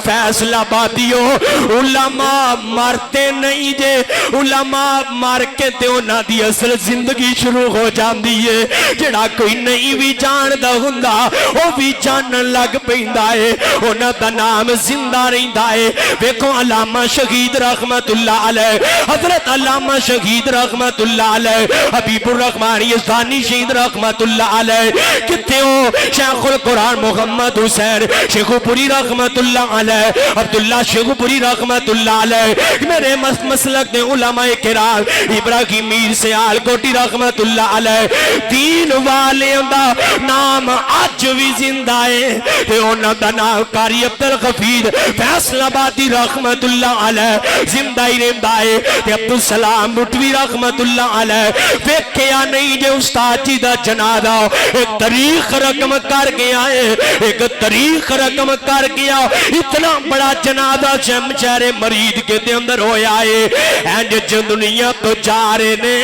فیصلہ بادیو علماء مرتے نہیں جے علماء مر کے تے انہاں دی اصل زندگی شروع ہو جاندی ہے جڑا کوئی نہیں بھی جاندا ہوندا او بھی جانن لگ پیندا ہے انہاں دا نام زندہ رہندا ہے ویکھو علامہ شہید رحمت اللہ علیہ حضرت علامہ شہید رحمت اللہ علیہ حبیب الرحمن یزدانی شہید رحمت اللہ علیہ کتے ہو شیخ القرآن محمد حسین شیخ پوری رحمت اللہ علیہ عبداللہ شیخ پوری رحمت اللہ علیہ میرے مسلک نے علماء کرام ابراہیم میر سیال کوٹی رحمت اللہ علیہ دین والے دا نام آج بھی زندہ ہے تے انہاں دا نام قاری عبدالغفیر فیصل آبادی رحمت اللہ علیہ زندہ ہی رہندا ہے تے عبدالسلام بٹوی رحمت اللہ علیہ ویکھیا نہیں جے استاد جی دا جنازہ ایک تاریخ رقم کر گیا ہے ایک تاریخ رقم کر گیا اتنا بڑا جنازہ شمشیر مرید کے دے اندر ہویا ہے اینج جو دنیا تو جا رہے نے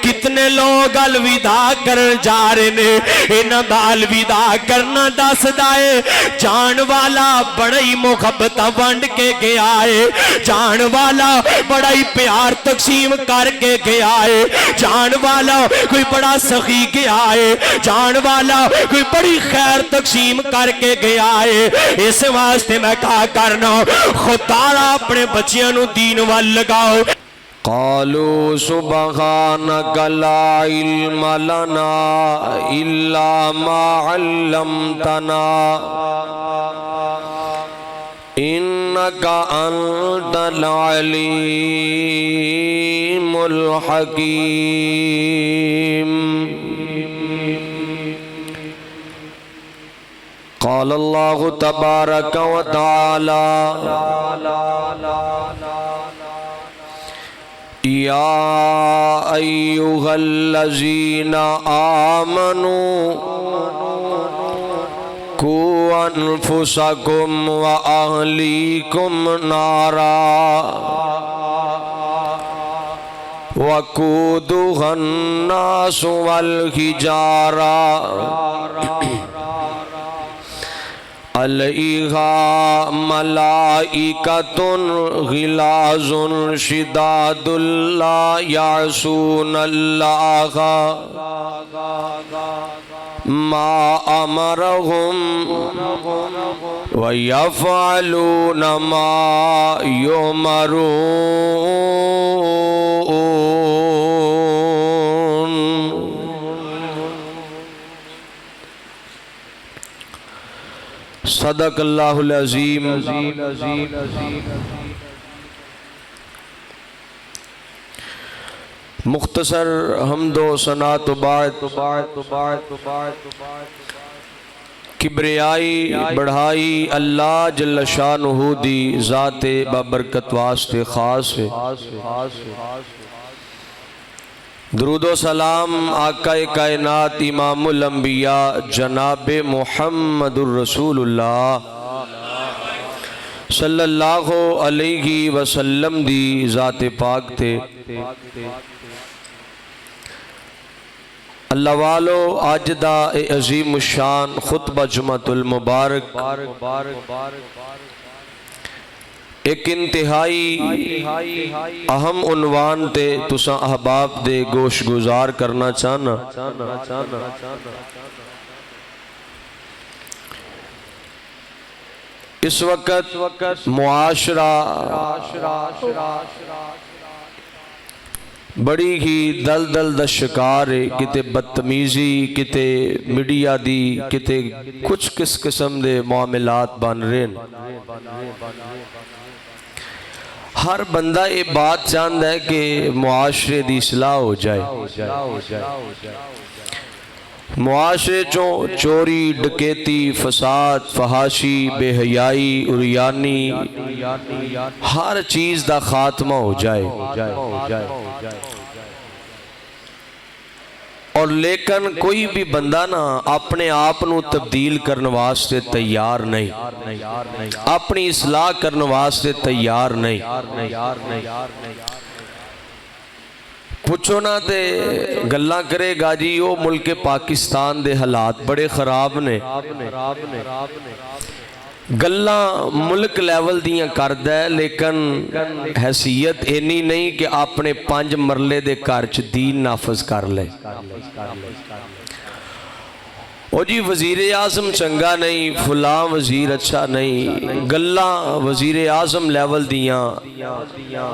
کتنے لوگ الوداع کر جا رہے نے انہاں دا الوداع کرنا دس دائے جان والا بڑا ہی محبت ونڈ کے گیا ہے جان والا بڑا ہی پیار تقسیم کر کے گیا ہے جان والا کوئی بڑا سخی گیا ہے جان والا کوئی بڑی خیر تقسیم کر کے گیا ہے اس واسطے میں کہا کرنا خدا اپنے بچیاں نو دین وال لگاؤ قالوا سبحانك لا علم لنا إلا ما علمتنا إنك أنت العليم الحكيم قال الله تبارك وتعالى يا أيها الذين آمنوا قوا أنفسكم وأهليكم نارا وقودها الناس والحجارة علیہا ملائکۃ غلاظ شداد لا یعصون اللہ ما امرهم ویفعلون ما یؤمرون۔ صدق اللہ العظیم۔ مختصر حمد و ثنا تو بعد کبریائی بڑھائی اللہ جل شانہ دی ذات بابرکت واسطے خاص ہے۔ درود و سلام آقا کائنات امام الانبیاء جناب محمد الرسول اللہ صلی اللہ علیہ وسلم دی ذات پاک تھے۔ اللہ والو آج دا عظیم الشان خطبہ جمعۃ المبارک ایک انتہائی اہم عنوان تے تساں احباب دے گوش گزار کرنا چاہنا۔ اس وقت معاشرہ بڑی ہی دلدل دا شکار ہے، کتے بدتمیزی، کتے میڈیا دی، کتے کچھ کس قسم دے معاملات بن رہے ہیں۔ ہر بندہ یہ بات چاہتا ہے کہ معاشرے دی اصلاح ہو جائے، معاشرے چوری ڈکیتی فساد فحاشی بے حیائی عریانی ہر چیز دا خاتمہ ہو جائے، اور لیکن کوئی بھی بندہ نا اپنے آپ نو تبدیل کرنے واسطے تیار نہیں، اپنی اصلاح کرنے واسطے تیار نہیں۔ پوچھو نا تے گلاں کرے گا جی وہ ملک پاکستان دے حالات بڑے خراب نے، ਗੱਲਾਂ ਮੁਲਕ ਲੈਵਲ ਦੀਆਂ ਕਰਦਾ ਹੈ, ਲੇਕਿਨ ਹੈਸੀਅਤ ਇੰਨੀ ਨਹੀਂ ਕਿ ਆਪਣੇ 5 ਮਰਲੇ ਦੇ ਘਰ 'ਚ ਦੀਨ ਨਾਫਜ਼ ਕਰ ਲੈ। ਉਹ ਜੀ ਵਜ਼ੀਰ ਆਜ਼ਮ ਚੰਗਾ ਨਹੀਂ, ਫੁਲਾਂ ਵਜ਼ੀਰ ਅੱਛਾ ਨਹੀਂ, ਗੱਲਾਂ ਵਜ਼ੀਰ ਆਜ਼ਮ ਲੈਵਲ ਦੀਆਂ,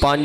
5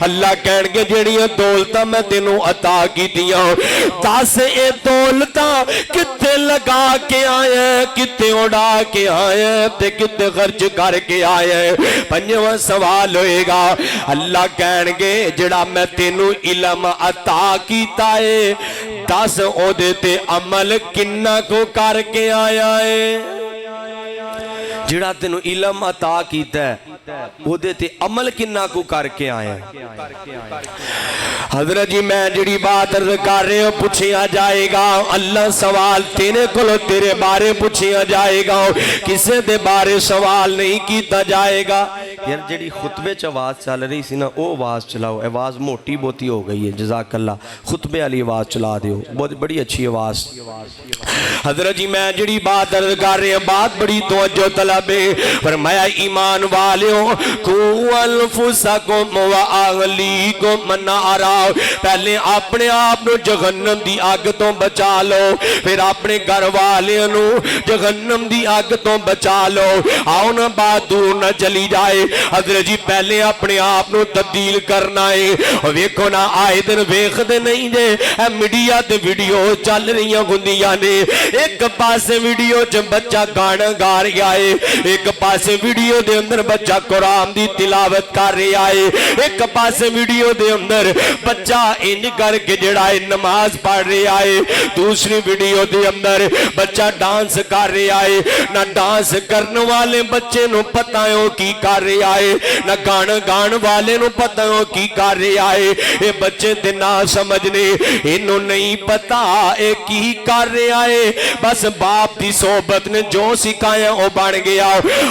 اللہ کہن گے جڑیاں دولتاں میں تینوں عطا کیتیاں دس اے دولتاں کتے لگا کے آئے کتے اڑا کے آئے تے کتے خرچ کر کے آئے پنجواں سوال ہوئے گا اللہ کہن گے جڑا میں تینوں علم عطا کیتا ہے دس او دے تے عمل کنہ کو کر کے آیا ہے جڑا تینوں علم عطا کیتا ہے او دے تے عمل کنہ کو کر کے آیا ہے حضرت جی میں جڑی بات عرض کر رہے ہو پوچھیا جائے گا اللہ سوال تیرے کلو تیرے بارے پوچھیا جائے گا کسے دے بارے سوال نہیں کیتا جائے گا یار جڑی خطبے چ آواز چل رہی سی نا او آواز چلاؤ آواز موٹی بوتی ہو گئی ہے جزاک اللہ خطبے والی آواز چلا دیو بہت بڑی اچھی آواز حضرت جی میں جڑی بات عرض کر رہے ہیں بات بڑی توجہ طلب ہے فرمایا ایمان والیوں کو انفسکم و اہلیکم نارا پہلے اپنے آپ نو جہنم دی آگ تو بچا لو پھر اپنے گھر والے نو جہنم دی آگ تو بچا لو آؤ نہ بات دور نہ چلی جائے حضرت جی پہلے اپنے آپ نو تبدیل کرنا ہے ویکھو نہ آئے دن ویکھ دے نہیں دے اے میڈیا تے ویڈیو چل رہی ہوندیاں نے ایک پاسے ویڈیو چ بچہ گانا گا رہا ہے ایک پاسے ویڈیو دے اندر بچہ قرآن دی تلاوت کر رہا ہے ایک پاسے ویڈیو دے اندر بچہ انج کر کے جڑا ہے نماز پڑھ رہا ہے دوسری ویڈیو دے اندر بچہ ڈانس کر رہا ہے نہ ڈانس کرنے والے بچے نو پتہ ہے کی کر رہا ہے نہ گانا گان والے نو پتہ ہے کی کر رہا ہے اے بچے تے نہ سمجھنے انہوں نہیں پتہ اے کی کر رہا ہے بس باپ دی صحبت نے جو سکھایا وہ بن گیا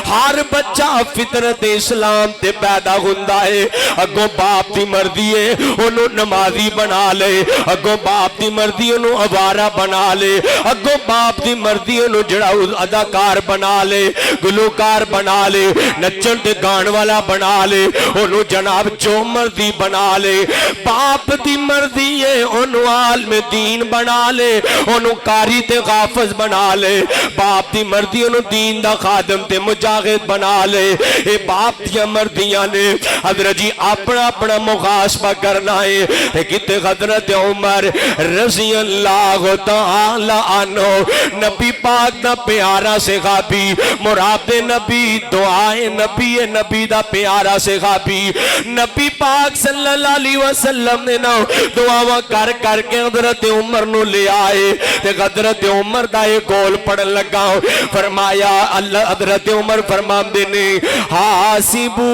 ہر بچہ فطرت اسلام تے پیدا ہوندا ہے اگوں باپ دی مرضی ہے انہوں نمازی بنا لے اگوں باپ دی مرضی انہوں عوارہ بنا لے اگوں باپ دی مرضی انہوں جڑا اداکار بنا لے گلوکار بنا لے نچن تے گان والا بنا لے انہوں جناب جو مرضی بنا لے باپ دی مرضی ہے انہوں عالم دین بنا لے انہوں قاری تے غافظ بنا لے باپ دی مرضی انہوں دین دا خادم تے مجاہد بنا لے اے باپ دی مرضیاں نے حضرت جی اپنا اپنا مغاسبہ کرنا ہے کتے حضرت عمر رضی اللہ تعالی عنہ نبی پاک دا پیارا صحابی مراد نبی دعائے نبی دا پیارا صحابی نبی پاک صلی اللہ علیہ وسلم نے نا دعاواں کر کر کے حضرت عمر نو لے آئے تے حضرت عمر دا یہ گول پڑھن لگا فرمایا اللہ حضرت عمر فرماندے نے حاسبو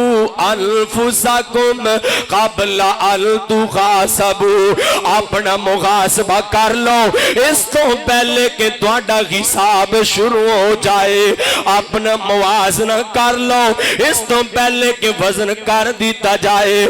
انفسکم قبل ان تحاسبوا اپنا محاسبہ کر لو اس تو پہلے کہ تہاڈا حساب شروع ہو جائے اپنا موازنہ کر لو اس تو پہلے کہ وزن کر دیتا جائے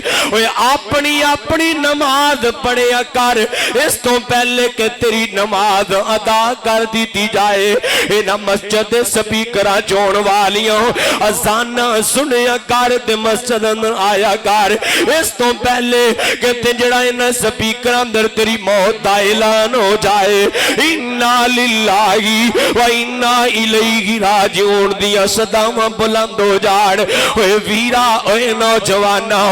اپنی نماز پڑھیا کر اس تو پہلے کہ تیری نماز ادا کر دیتی جائے انہاں مسجد سپیکراں چون والیاں اذان سنیا کر تے مسجد اندر آیا کر اس تو پہلے کہ تے جڑا انہاں سپیکراں اندر تیری موت دا اعلان ہو جائے انا للہ و انا الیہ راجعون دیا صداواں بلند ہو جان اوے ویرا اوے نوجوانا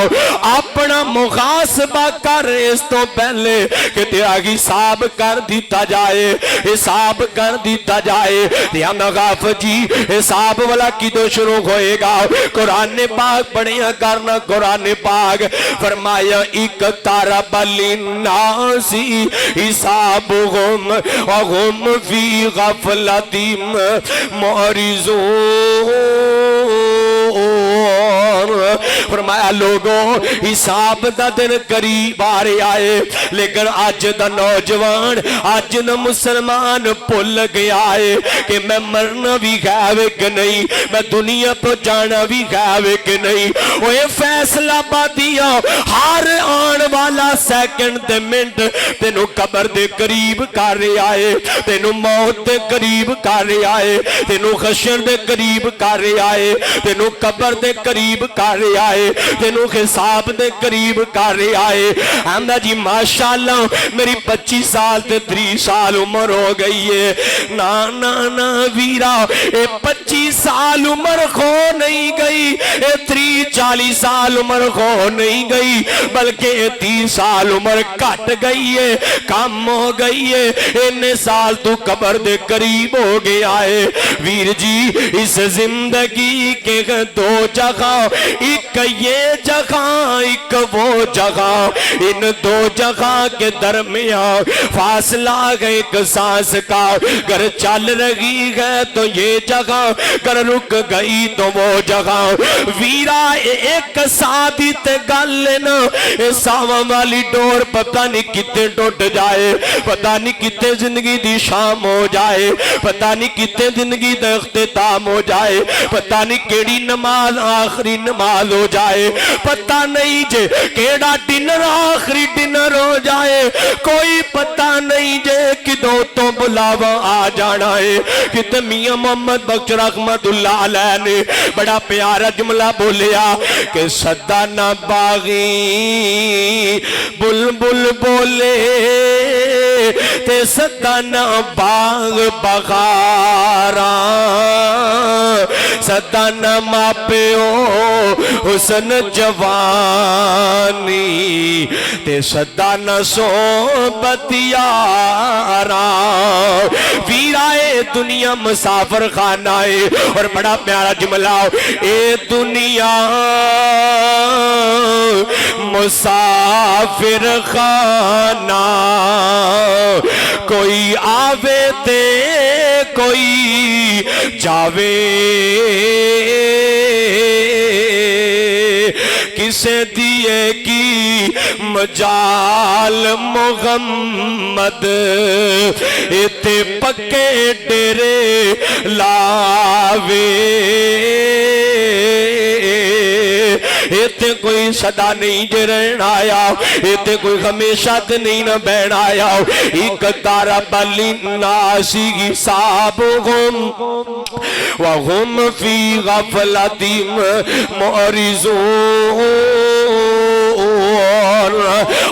اپنا محاسبہ کر اس تو پہلے کہ تیرا حساب کر دیتا جائے حساب کر دیتا جائے دھیان غاف جی حساب والا کی تو شروع ہوئے گا قرآن پاک پڑھیا کرنا قرآن پاک فرمایا اقترب للناس حسابهم وهم فی غفلۃ معرضون فرمایا لوگوں حساب دا دن قریب آ رہے آئے لیکن آج دا نوجوان آج دا مسلمان پل گیا ہے کہ میں مرنا بھی گھاوے کہ نہیں میں دنیا پہ جانا بھی گھاوے کہ نہیں وہ یہ فیصلہ پا دیا ہر آن والا سیکنڈ دے منٹ تینو قبر دے قریب کر رہے آئے تینو موت دے قریب کر رہے آئے تینو خشر دے قریب کر رہے آئے تینو قبر دے قریب کر رہے آئے ہے تینوں حساب دے قریب کر رہا ہے آمدہ جی ماشاءاللہ میری 25 سال تے 30 سال عمر ہو گئی ہے نا نا نا ویرا اے 25 سال عمر کھو نہیں گئی اے 30-40 سال عمر کھو نہیں گئی بلکہ 30 سال عمر کٹ گئی ہے کم ہو گئی ہے انہیں سال تو قبر دے قریب ہو گیا ہے ویر جی اس زندگی کے دو جگہ ایک یہ جگہ ایک وہ جگہ ان دو جگہ کے درمیان فاصلہ ہے ایک سانس کا گر چل رہی ہے تو یہ جگہ گر رک گئی تو وہ جگہ ویرا ایک ثابت گل نا ساواں والی ڈور پتہ نہیں کتے ٹوٹ جائے پتہ نہیں کتے زندگی دی شام ہو جائے پتہ نہیں کتے زندگی دا اختتام ہو جائے پتہ نہیں کیڑی نماز آخری نماز ہو جائے پتہ نہیں جے کیڑا ڈنر آخری ڈنر ہو جائے کوئی پتہ نہیں جے کدوں تو بلاوا آ جانا ہے کتے میاں محمد بخش رحمت اللہ علیہ نے بڑا پیارا جملہ بولیا کہ صدا نہ باغی بلبل بولے تے صدا نہ باغ بغاراں صدا نہ ماپیو حسن جوانی تے صدا نہ صحبت یاراں ویرائے دنیا مسافر خانہ ہے اور بڑا پیارا جملہ اے دنیا مسافر خانہ کوئی آوے تے کوئی جاوے کسے دیے کی مجال محمد اتے پکے ڈیرے لاوے اتے کوئی صدا نہیں جے رہن آیا اتے کوئی ہمیشہ تے نہیں نہ بہن آیا ایک تارب للناسی حسابهم وهم فی غفلت معرضون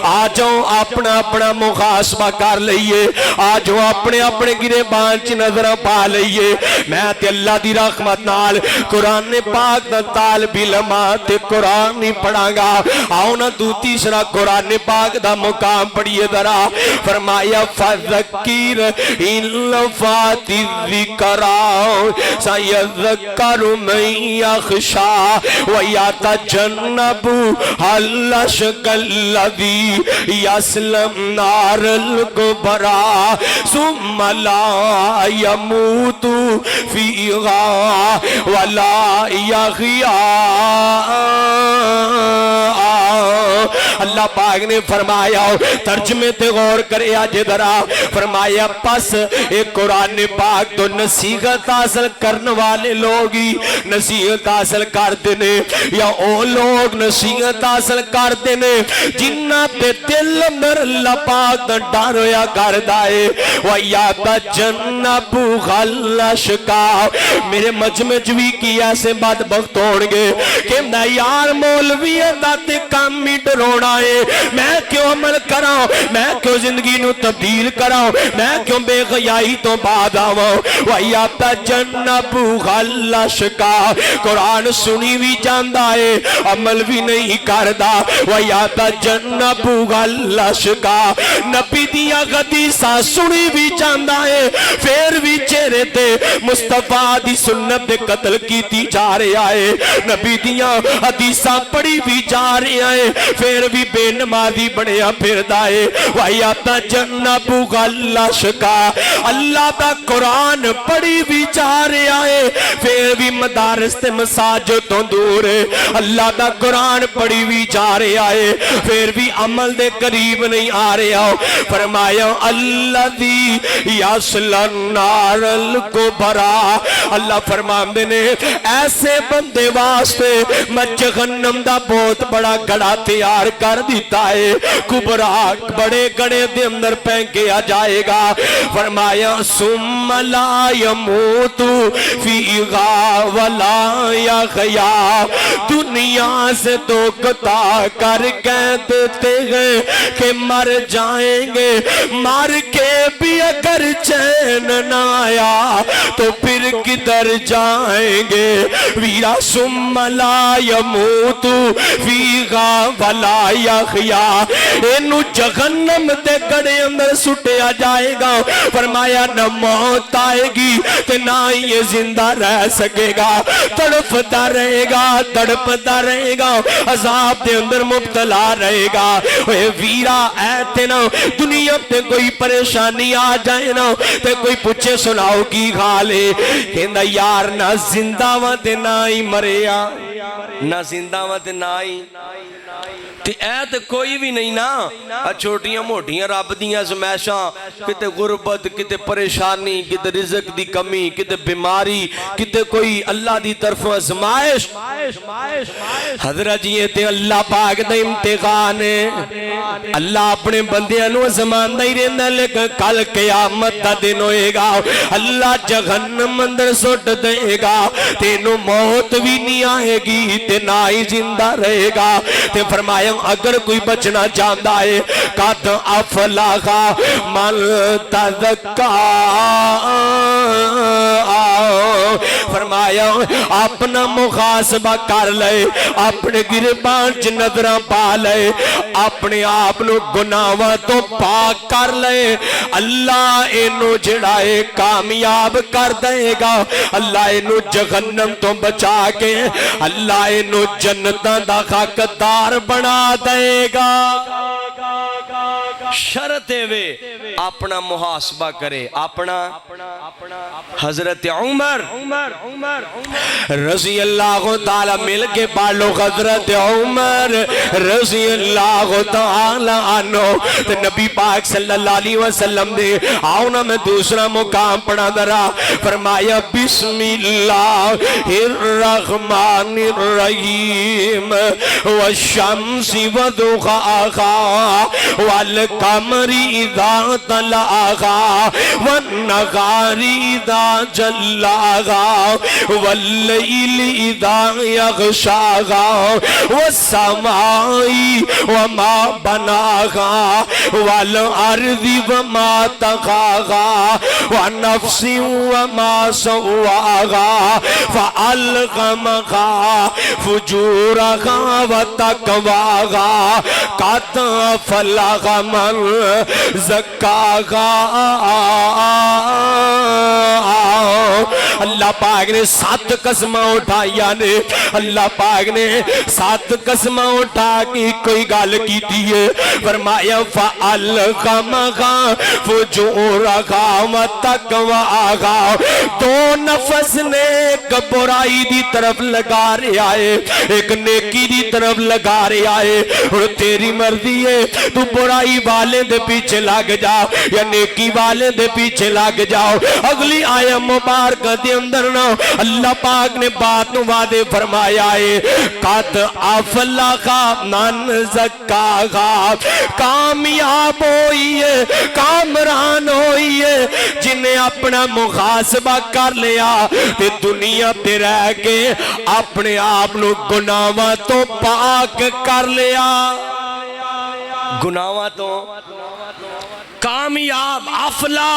آجاؤ اپنا اپنا محاسبہ کر لئیے آجاؤ اپنے اپنے گرے بانچ نظر پا لئیے میں تے اللہ دی رحمت نال قرآن پاک دا طالب علمات قرآن نہیں پڑھا گا آؤ نا دو تیسرا قرآن پاک دا مقام پڑھیے ذرا فرمایا فذکیر ان لفات الذکراؤ سیذکر من یخشا ویتجنب الاشق الذی یسلم نار الکبرى ثم لا يموت فیہا ولا یحییٰ اللہ پاک نے فرمایا ترجمے تے غور کرے آج ذرا فرمایا پس ایک قرآن پاک تو نصیحت حاصل کرنے والے لوگ ہی نصیحت حاصل کرتے نے یا او لوگ نصیحت حاصل کرتے نے جنہ تے دل اندر اللہ پاک دا ڈر ہویا کر دائے وَيَتَجَنَّبُ غَلَّشْكَا میرے مجمع جوی کی ایسے بدبخت ہونگے کہ میں یار مولوی تے کام ہی ڈرونا ہے میں کیوں عمل کراؤں میں کیوں زندگی نو تبدیل کراؤں میں کیوں بے غیائی تو بعد آواؤں وَيَتَجَنَّبُ غَلَّشْكَا قرآن سنی بھی جاندہ ہے عمل بھی نہیں کردہ وَيَتَجَنَّبُ غَلَّشْكَا نبی دیا حدیثہ سنی بھی جاندہ ہے پھر بھی چہرے تے مصطفیٰ دی سنت دے قتل کی تی جا رہے آئے نبی دیا حدیثہ پڑھی بھی جا رہے آئے پھر بھی بے نمازی بڑھیا پھر دائے وَيَتَجَنَّبُ غَلَّشْكَا اللہ دا قرآن پڑھی بھی جا رہے آئے پھر بھی مدارس تے مساجد تو دور ہے اللہ دا قرآن پڑھی بھی جا رہے آئے پھر بھی عمل دے قریب نہیں آ رہے آؤ فرمایا الذی یصلی النار الکبریٰ اللہ فرماندے نے ایسے بندے واسطے میں جہنم دا بہت بڑا گڑا تیار کر دیتا ہے کبرا بڑے گڑے دے اندر پھینکیا جائے گا فرمایا ثم لا يموت فیہا ولا یحیا دنیا سے تو قطع کر کہہ دیتے ہیں کہ مر جائیں گے مر کے بھی اگر چین نہ آیا تو پھر کدھر جائیں گے ویرا ثم لا يموت فیہا ولا یحیا اینو جہنم دے گڑے اندر سٹیا جائے گا فرمایا نہ موت آئے گی تے نہ یہ زندہ رہ سکے گا تڑپتا رہے گا تڑپتا رہے گا عذاب دے اندر مبتلا رہے گا اے ویرا اے تے نا دنیا تے کوئی پریشانی آ جائے نا تے کوئی پوچھے سناؤ کی حال ہے کہندا یار نہ زندہ وا تے نہ ہی مریا نہ زندہ وا تے نہ ہی تے اے تے کوئی بھی نہیں نا چھوٹیاں موٹیاں رب دیاں زمائشاں کتے غربت کتے پریشانی کتے رزق دی کمی کتے بیماری کتے کوئی اللہ دی طرف ازمائش حضرت جی تے اللہ پاک دا امتحان ہے اللہ اپنے بندیاں نو ازمان دا ہی رہندا لیکن کل قیامت دا دن ہوئے گا اللہ جہنم اندر سٹ دے گا تینو موت بھی نہیں آئے گی تے نہ ہی زندہ رہے گا تے فرمایا اگر کوئی بچنا چاہتا ہے قد افلاح من تزکا فرمایا اپنا محاسبہ کر لے اپنے گربان چ نظراں پا لے اپنے آپ نو گناہاں تو پاک کر لے اللہ اینو جڑا ہے کامیاب کر دے گا اللہ اینو جہنم تو بچا کے اللہ اینو جنتاں دا حقدار بنا دے گا شرط وے اپنا محاسبہ کرے اپنا حضرت عمر رضی اللہ تعالی مل کے پالو حضرت عمر رضی اللہ تعالی عنہ تو نبی پاک صلی اللہ علیہ وسلم نے آؤ نا میں دوسرا مقام پڑھا درا فرمایا بسم اللہ الرحمن الرحیم والشمس وضحاها والقمر اذا طلعها والنهار اذا جلاها والليل اذا يغشاها والسماء وما بناها والارض وما طغاها ونفس وما سواها فألهمها فجورها وتقواها قد أفلح من زکاها اللہ پاک نے 7 قسمہ اٹھائیا نے اللہ پاک نے 7 قسمہ اٹھا کی کوئی گال کی دیئے فرمایا فَأَلْقَمَغَا فُجُورَغَا وَتَقْوَآغَا 2 نفس نے ایک برائی دی طرف لگا رہے آئے ایک نیکی دی طرف لگا رہے آئے اور تیری مرضی ہے تو برائی والے دے پیچھے لگ جاؤ یا نیکی والے دے پیچھے لگ جاؤ اگلی آیت مبارکہ دے اندر نا اللہ پاک نے بات نو وعدے فرمایا ہے قد افلح من زکاها کامیاب ہوئی ہے کامران ہوئی ہے جنہیں اپنا محاسبہ کر لیا تے دنیا تے رہ کے اپنے آپ نو گناہاں تو پاک کر لیا گناہاں تو کامیاب افلا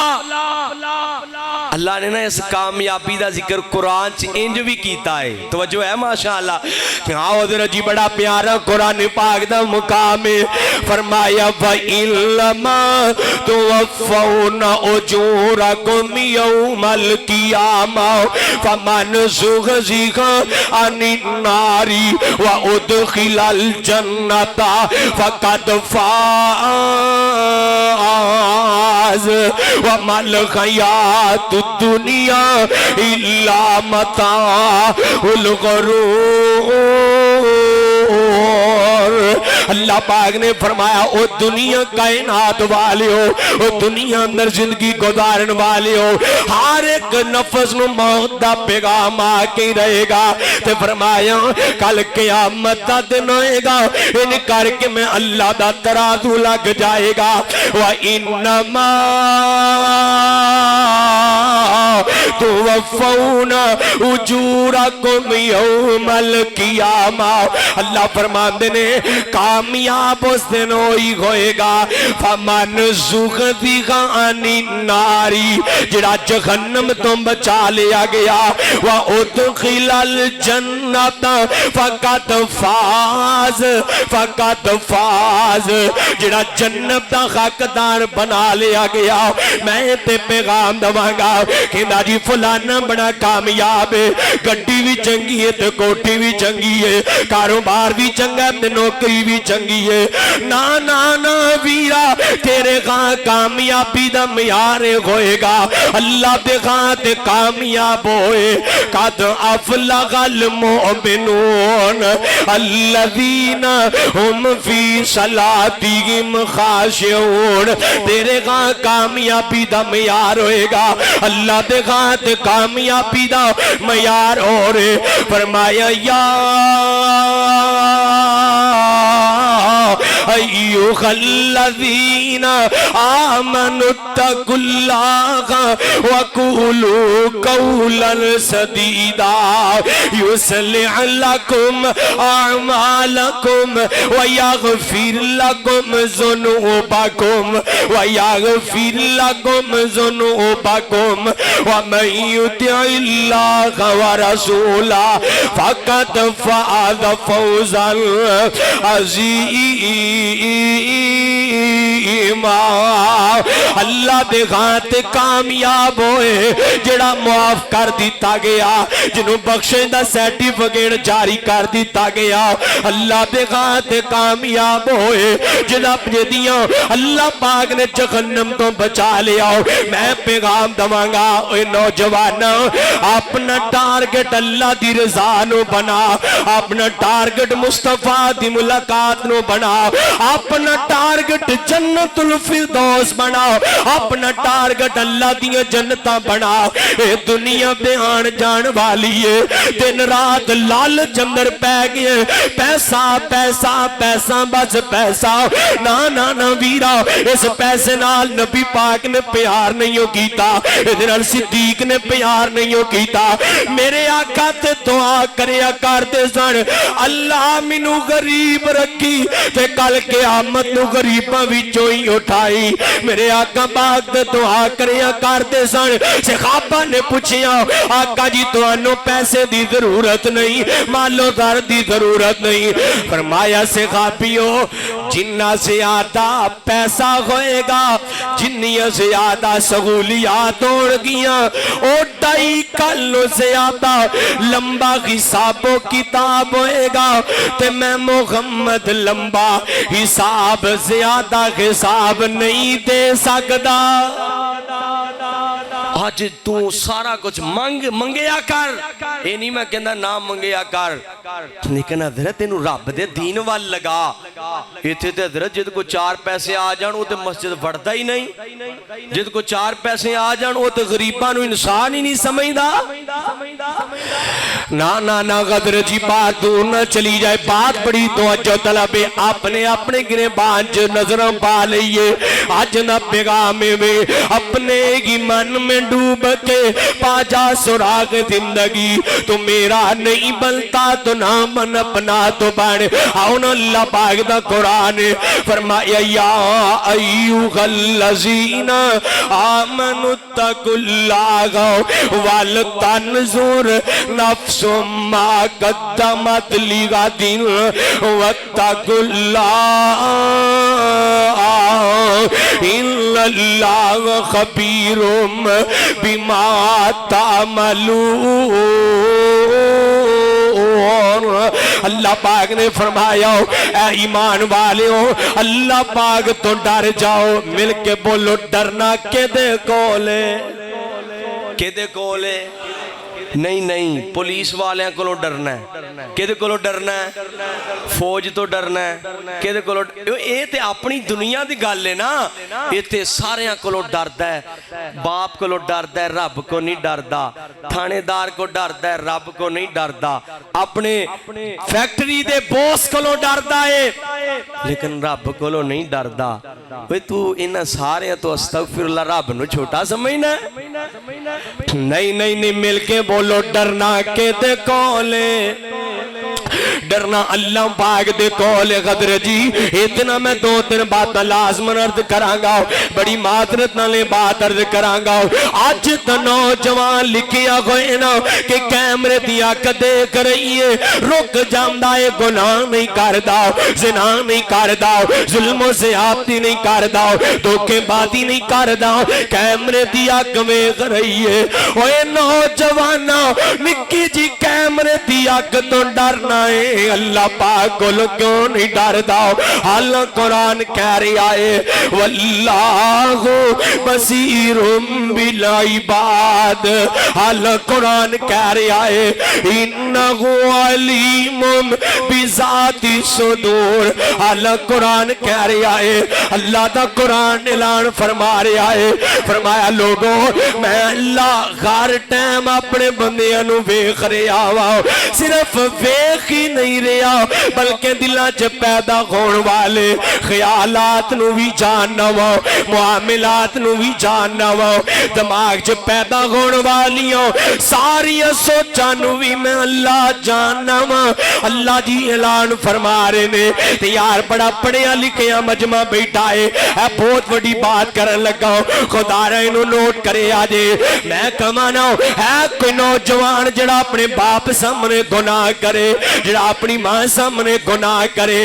اللہ نے نا اس کامیابی دا ذکر قرآن چ انج بھی کیتا ہے توجہ ہے ماشاءاللہ کہ ہاں حضرت جی بڑا پیارا قرآن پاک دا مقام ہے فرمایا وَإِلَّمَا تُوَفَّوْنَ أُجُورَكُمْ يَوْمَ الْقِيَامَةِ فَمَنْ زُحْزِحَ عَنِ النَّارِ وَأُدْخِلَ الْجَنَّةَ فَقَدْ فَازَ وَمَا الْحَيَاةُ الدُّنْيَا إِلَّا مَتَاعُ الْغُرُورِ اللہ پاک نے فرمایا او دنیا کائنات والے ہو، او دنیا اندر زندگی گزارن والے ہو، ہر ایک نفس نو موت دا پیغام آ کے رہے گا۔ تے فرمایا کل قیامت دا دن ہوئے گا، ان کر کے میں اللہ دا ترازو لگ جائے گا۔ وَإِنَّمَا تُوَفَّوْنَ أُجُورَكُمْ يَوْمَ الْقِيَامَةِ، اللہ فرماندے نے کامیاب اس دن ہوئے گا۔ فَمَنْ زُحْزِحَ عَنِ النَّارِ، جڑا جہنم تو بچا لیا گیا، وَأُدْخِلَ الْجَنَّةَ فَقَدْ فَازَ، فَقَدْ فَازَ، جڑا جنت دا حقدار بنا لیا گیا۔ میں تے پیغام دواں گا کہ جی فلانا بڑا کامیاب ہے، گڈی بھی چنگی ہے تے کوٹھی بھی چنگی ہے، کاروبار بھی چنگا ہے تے نوکری بھی چنگی ہے۔ نا نا نا ویرا، تیرے ہاں کامیابی دا معیار ہوئے گا اللہ دے ہاں تے کامیاب ہوئے۔ قد افلح المؤمنون الذین ہم فی صلاتہم خاشعون، تیرے ہاں کامیابی دا معیار ہوئے گا اللہ دے ہاں تے کامیابی دا معیار ہو رہے۔ فرمایا یا ایھا الذین آمنوا اتقوا اللہ وقولوا قولا سدیدا یصلح لکم اعمالکم ویغفر لکم ذنوبکم ویغفر لکم ذنوبکم ومن یطع اللہ ورسولہ فقد فاز فوزا عظیما۔ اللہ دے ہاں تے کامیاب ہوئے جڑا معاف کر دیتا گیا، جنہوں بخشے دا سرٹیفکیٹ جاری کر دیتا گیا۔ اللہ دے ہاں تے کامیاب ہوئے جنہاں جدیاں اللہ پاک نے جہنم تو بچا لیا۔ میں پیغام دواں گا اے نوجوانوں، اپنا ٹارگٹ اللہ دی رضا نو بنا، اپنا ٹارگٹ مصطفیٰ دی ملاقات نو بنا، اپنا ٹارگٹ جنت الفردوس بنا، اپنا ٹارگٹ اللہ دیا جنتاں بنا۔ اے دنیا پہ آن جان والی ہے، دن رات لالچ اندر پہ گئے، پیسہ پیسہ پیسہ بس پیسہ۔ نا نا نا ویرا، اس پیسے نال نبی پاک نے پیار نہیں کیتا، ادھر صدیق نے پیار نہیں کیتا۔ میرے آقا تے دعا کریا کرتے سن، اللہ مینو غریب رکھی تے کل قیامت نو غریباں وچوں ہی اٹھائی۔ میرے آقا پاک تے دعا کریا کرتے سن۔ صحابہ نے پوچھیا آقا جی تانوں پیسے دی ضرورت نہیں، مالو زر دی ضرورت نہیں؟ فرمایا صحابیو جنہ زیادہ پیسہ ہوئے گا، جنیاں زیادہ سہولیات ہوڑ گیاں، اوٹائی کلو زیادہ لمبا حساب و کتاب ہوئے گا۔ تے میں محمد لمبا حساب زیادہ حساب نہیں دے سکتا۔ آج تو سارا کچھ منگیا کر، اے نہیں میں کہنا نہ منگیا کر، لیکن حضرت انہوں رب دے دین وال لگا۔ ایتھے تے حضرت جد کو 4 پیسے آ جانو تے مسجد وڑتا ہی نہیں، جد کو 4 پیسے آ جانو تے غریبانو انسان ہی نہیں سمجھدا۔ نا نا غدر جی بات دور نہ چلی جائے، بات بڑی توجہ طلب ہے، اپنے گرے بانج نظروں پا لئیے۔ آج نہ پیغام میں اپنے ہی من میں ڈوب کے پا جا سراغ زندگی، تو میرا نہیں بنتا تو نامن اپنا تو بن۔ آؤن اللہ پاک دا قرآن فرمایا یا ایوہ الذین آمنوا اتقوا اللہ ولتنظر نفس ما قدمت لغد واتقوا اللہ ان اللہ خبیر بما تعملون۔ اللہ پاک نے فرمایا اے ایمان والےو اللہ پاک تو ڈر جاؤ۔ مل کے بولو ڈرنا کدے کولے، کدے کولے؟ نہیں نہیں پولیس والوں کو ڈرنا ہے کدے کو ڈرنا ہے فوج تو ڈرنا ہے کدے کو یہ تے اپنی دنیا دی گل ہے نا یہ تے ساریاں کو ڈردا ہے باپ کو ڈردا ہے رب کو نہیں ڈردا تھانے دار کو ڈردا ہے رب کو نہیں ڈردا اپنے فیکٹری دے بوس کو ڈردا ہے لیکن رب کو نہیں ڈردا تو انہاں سارے تو استغفر اللہ رب نو چھوٹا سمجھنا نہیں نہیں نہیں مل کے بولو ڈرنا کے تے کولے ڈرنا اللہ پاک دے کول غدر جی اتنا میں دو تین باتاں لازمن عرض کرانگا بڑی معذرت نالے بات عرض کرانگا آج تو نوجوان لکھیا ہوئے نا کہ کیمرے دیا دیکھ رہی ہے رک جامدہ ہے گناہ نہیں کردہ زنا نہیں کردہ ظلم و زیادتی نہیں کردہ دھوکے بازی نہیں کردہ کیمرے دیا دیکھ رہی ہے اوے نوجوانا نکی جی کیمرے دیا تو ڈرنا ہے اللہ پاک کو کیوں نہیں ڈردا حال قرآن کہہ رہا ہے واللہ بصیر بالعباد حال قرآن کہہ رہا ہے انہ علیم بذات صدور حال قرآن کہہ رہا ہے اللہ دا قرآن اعلان فرما رہا ہے فرمایا لوگوں میں اللہ ہر ٹائم اپنے بندیاں نو ویکھ رہا وا صرف ویکھ ہی نہیں رہا بلکہ دلاں چ پیدا ہون والے خیالات نو بھی جاننا وا معاملات نو بھی جاننا وا دماغ چ پیدا ہون والیاں ساری سوچاں نو بھی میں اللہ جاننا وا اللہ جی اعلان فرما رہے نے تے یار بڑا پڑھیا لکھیا مجمع بیٹھا ہے اے بہت بڑی بات کرن لگا خدا رہے نو نوٹ کرے آجے میں کمانا ہے کوئی نوجوان جڑا اپنے باپ سامنے گناہ کرے جڑا اپنی ماں سامنے گناہ کرے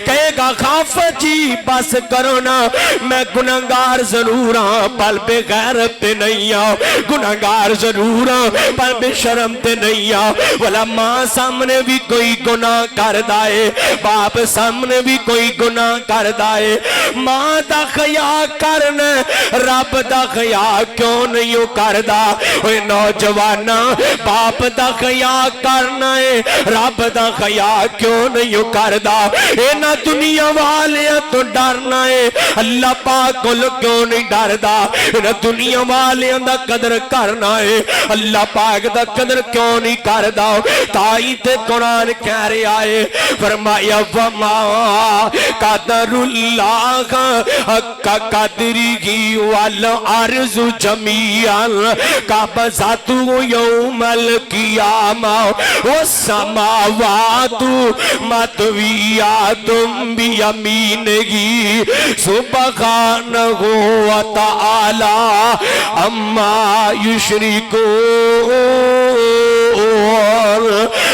کہے گا خاف جی بس کرو نا میں گناہگار ضرور ہاں پل بے غیرت تے نہیں آؤ گناہگار ضرور ہاں پل بے شرم تے نہیں آؤ والا ماں سامنے بھی کوئی گناہ کر دائے باپ سامنے بھی کوئی گناہ کر دائے ماں دا خیال کرنا رب دا خیال کیوں نہیں کر دا اوے نوجوانا باپ دا خیال کرنا ہے رب دا خیال کیوں نہیں کردا اینا دنیا والے تو ڈرنا ہے اللہ پاک کو کیوں نہیں ڈردا اینا دنیا والے دا قدر کرنا ہے اللہ پاک دا قدر کیوں نہیں کردا تائی تے قرآن کہہ رہا ہے فرمایا وما قدر اللہ کا قدری کی والارض جمیعا قبضت یوم القیامہ والسماوات مطویات بیمینہ سبحانہ وتعالی اما یشرکون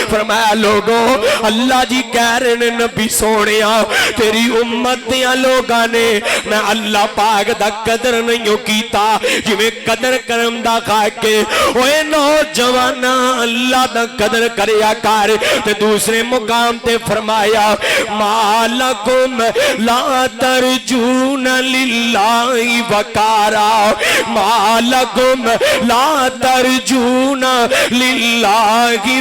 فرمایا لوگوں اللہ جی کہہ رہے ہیں نبی سونیا تیری امت دیا لوگاں نے میں اللہ پاک دا قدر نہیں کیتا جی میں قدر کرم دا خواہ کے اوے نوجوانا اللہ دا قدر کریا کار تے دوسرے مقام تے فرمایا مالکم لا ترجون للہ وقارا مالکم لا ترجون للہ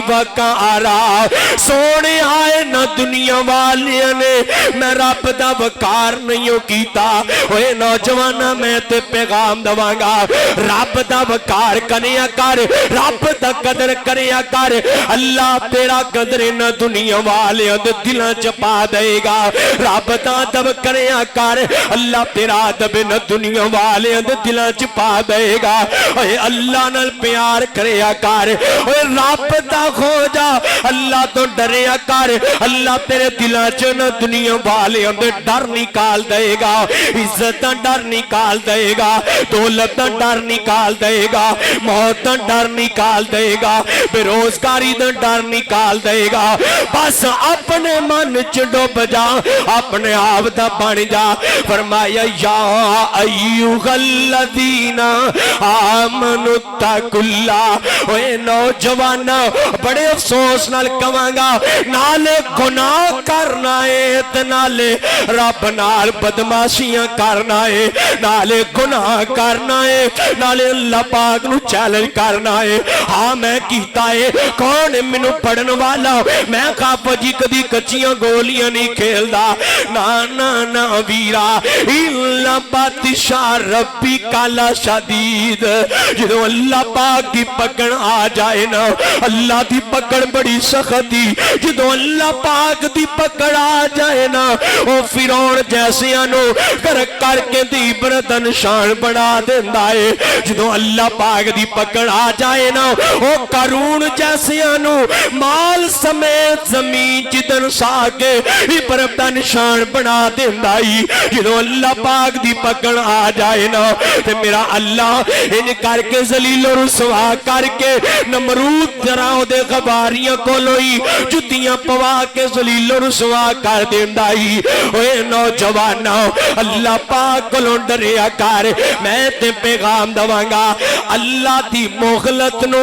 وقارا سونے آئے نہ دنیا والے نے میں رب دا وقار نہیں کیتا اوے نوجوانا میں تے پیغام دوانگا رب دا وقار کریا کر رب دا قدر کریا کر اللہ تیرا قدر نہ دنیا والے دلاں چپا دے گا رب دا ادب کریا کر اللہ تیرا ادب نہ دنیا والے دلاں چپا دے گا اے اللہ نال پیار کریا کر اے رب دا ہو جا اللہ تو ڈریا کر اللہ تیرے دلاں چ نہ دنیا والے ڈر نکال دے گا عزت ڈر نکال دے گا دولت ڈر نکال دے گا موت ڈر نکال دے گا بے روزگاری ڈر نکال دے گا بس اپنے من چ ڈوب جا اپنے آپ دا بن جا فرمایا یا ایھا الذین آمنوا اتقوا اللہ اے نوجواناں بڑے افسوس نال کہاں گا نالے گناہ کرنا ہے تے نالے رب نال بدماشیاں کرنا ہے نالے گناہ کرنا ہے نالے اللہ پاک نو چیلنج کرنا ہے ہاں میں کیتا ہے کون مینوں پڑھن والا میں کھاپا جی کدی کچیاں گولیاں نہیں کھیلدا نا نا نا ویرا اللہ بادشاہ ربی کالا شدید جدو اللہ پاک دی پکڑ آ جائے نا اللہ دی پکڑ بڑی سختی جدو اللہ پاک دی پکڑ آ جائے نا او فرعون جیسے انو کر کے دی بردن شان بنا دیندا ہے جدو اللہ پاک دی پکڑ آ جائے نا او قارون جیسے انو مال سمیت زمین جدن سا کے بردن شان بنا دیندا ہے جدو اللہ پاک دی پکڑ آ جائے نا تے میرا اللہ ان کر کے ذلیل و رسوا کر کے نمرود جراؤ دے غباریاں کولوئی جتیاں پوا کے ذلیل و رسوا کر دیندا ہی اوے نوجواناں اللہ پاک کولوں ڈریا کر میں تے پیغام دواں گا اللہ دی مغلط نو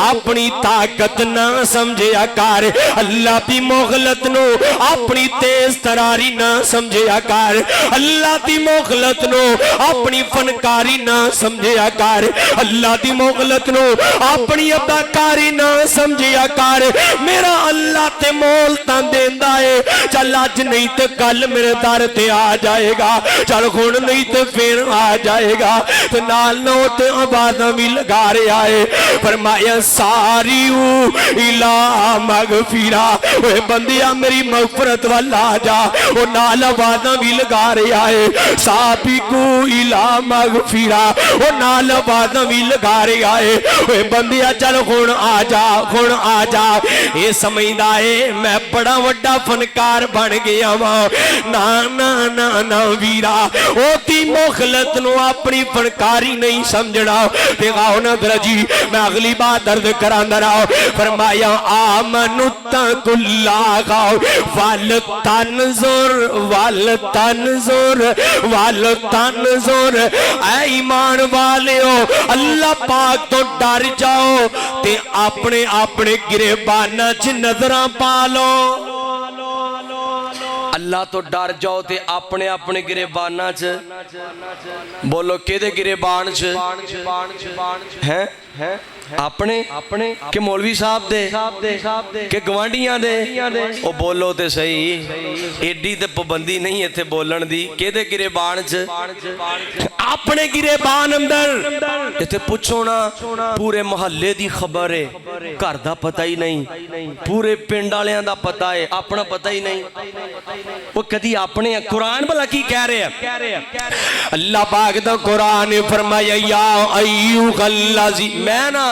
اپنی طاقت نہ سمجھیا کر اللہ دی مغلط نو اپنی تیز تراری نہ سمجھیا کر اللہ دی مغلط نو اپنی فنکاری نہ سمجھیا کر اللہ دی مغلط نو اپنی اداکاری نہ سمجھیا کر میرا اللہ تے مول تاں دیندا ہے چل اج نہیں تے کل میرے در تے آ جائے گا چل ہن نہیں تے پھر آ جائے گا تے نال نو تے آوازاں بھی لگا رہا ہے فرمایا ساریو الا مغفرہ اے بندیا میری مغفرت والا جا او نال آوازاں بھی لگا رہا ہے سابقو الا مغفرہ او نال آوازاں بھی لگا رہا ہے اے بندیا چل ہن آ جا اے سمجھدا ہے میں بڑا وڈا فنکار بن گیا واں نا نا نا نا ویرا او دی مخلت نو اپنی فنکاری نہیں سمجھنا تے گاؤ نا درجی میں اگلی بات درد کراندا رہا فرمایا آمنوا اتقوا اللہ ولتنظر اے ایمان والیو اللہ پاک تو ڈر جاؤ تے اپنے اپنے گریباناں چ نظراں پا لو اللہ تو ڈر جاؤ تے اپنے اپنے گریباناں چ بولو کیدے گریبان چ ہیں اپنے کہ مولوی صاحب دے کہ گوانڈیاں دے او بولو تے صحیح ایڈی تے پابندی نہیں ہے تھے بولن دی کیدے گریبان چ اپنے گریبان اندر تے پوچھو نا پورے محلے دی خبر ہے گھر دا پتہ ہی نہیں پورے پنڈ والیاں دا پتہ ہے اپنا پتہ ہی نہیں وہ کدی اپنے قرآن بھلا کی کہہ رہے ہیں اللہ پاک دا قرآن فرمایا یا ایھا الذین میں نا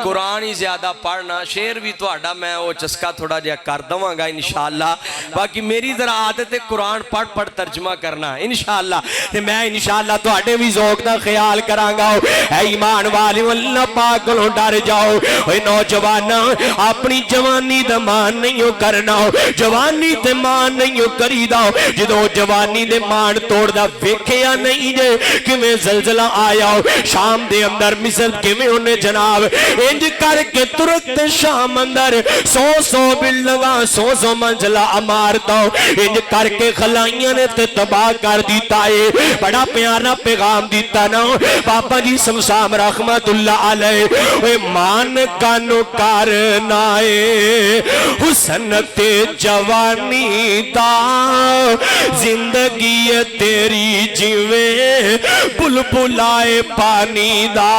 قرآن ہی زیادہ پڑھنا شعر بھی تہاڈا میں وہ چسکا تھوڑا جہا کر دواں گا انشاءاللہ باقی میری ذرا عادت ہے قرآن پڑھ ترجمہ کرنا انشاءاللہ تے میں انشاءاللہ تہاڈے بھی ذوق دا خیال کراں گا اے ایمان والے اللہ پاک کولوں ڈر جاؤ اے نوجواناں اپنی جوانی دا مان نہیں کرنا جوانی تے مان نہیں کریدا جدوں جوانی دے مان توڑدا ویکھیا نہیں جے کیویں زلزلہ آیا شام دے اندر مصر کیویں اونے جناب انج کر کے ترک شام اندر سو بلڈنگاں سو منزلہ عمارتاں انج کر کے خلائیاں نے تے تباہ کر دیتا ہے بڑا پیارا پیغام دیتا نا بابا جی سمسام رحمت اللہ علیہ اے مان کانو کرنا ہے حسن تے جوانی دا زندگی تیری جیویں بلبلائے پانی دا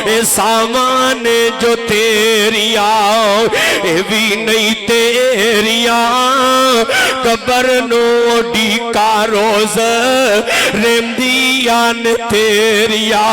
اے سامان جو تیریاں اے بھی نہیں تیریاں قبر نو ڈیکا روز رہندیاں نے تیریا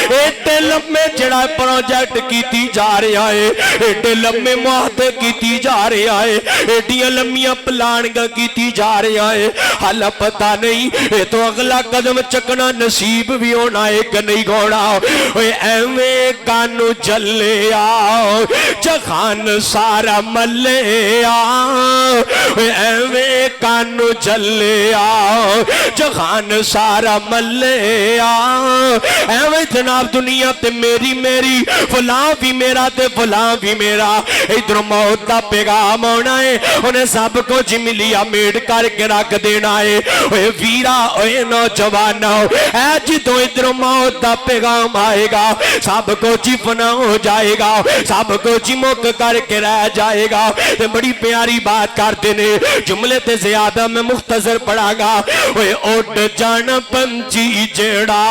ایڈے لمبے جڑا پروجیکٹ کیتی جا رہا ہے ایڈے لمبے معاہدے کیتی جا رہا ہے ایڈیاں لمبیاں پلانگاں کیتی جا رہا ہے حالا پتہ نہیں یہ تو اگلا قدم چکنا نصیب بھی ہونا ہے کہ نہیں ہونا اوے ایویں کانو جلے آؤ جہان سارا ملے آؤ ایویں کانو جلے آؤ جہان سارا ملے آؤ ایویں جناب دنیا تے میری میری فلاں بھی میرا تے فلاں بھی میرا ادھر موت دا پیغام ہونا ہے انہیں سب کو جی ملیا میڈ کر کے رکھ دینا ہے اے ویرا اے نوجوانو اے جدو ادھر موت دا پیغام آئے گا سب کو جی فنا ہو جائے گا سب کو جی مک کر کے رہ جائے گا تے بڑی پیاری بات کرتے نے جملے تے زیادہ میں مختصر پڑھا گا اے اڈ جان پنچی جڑا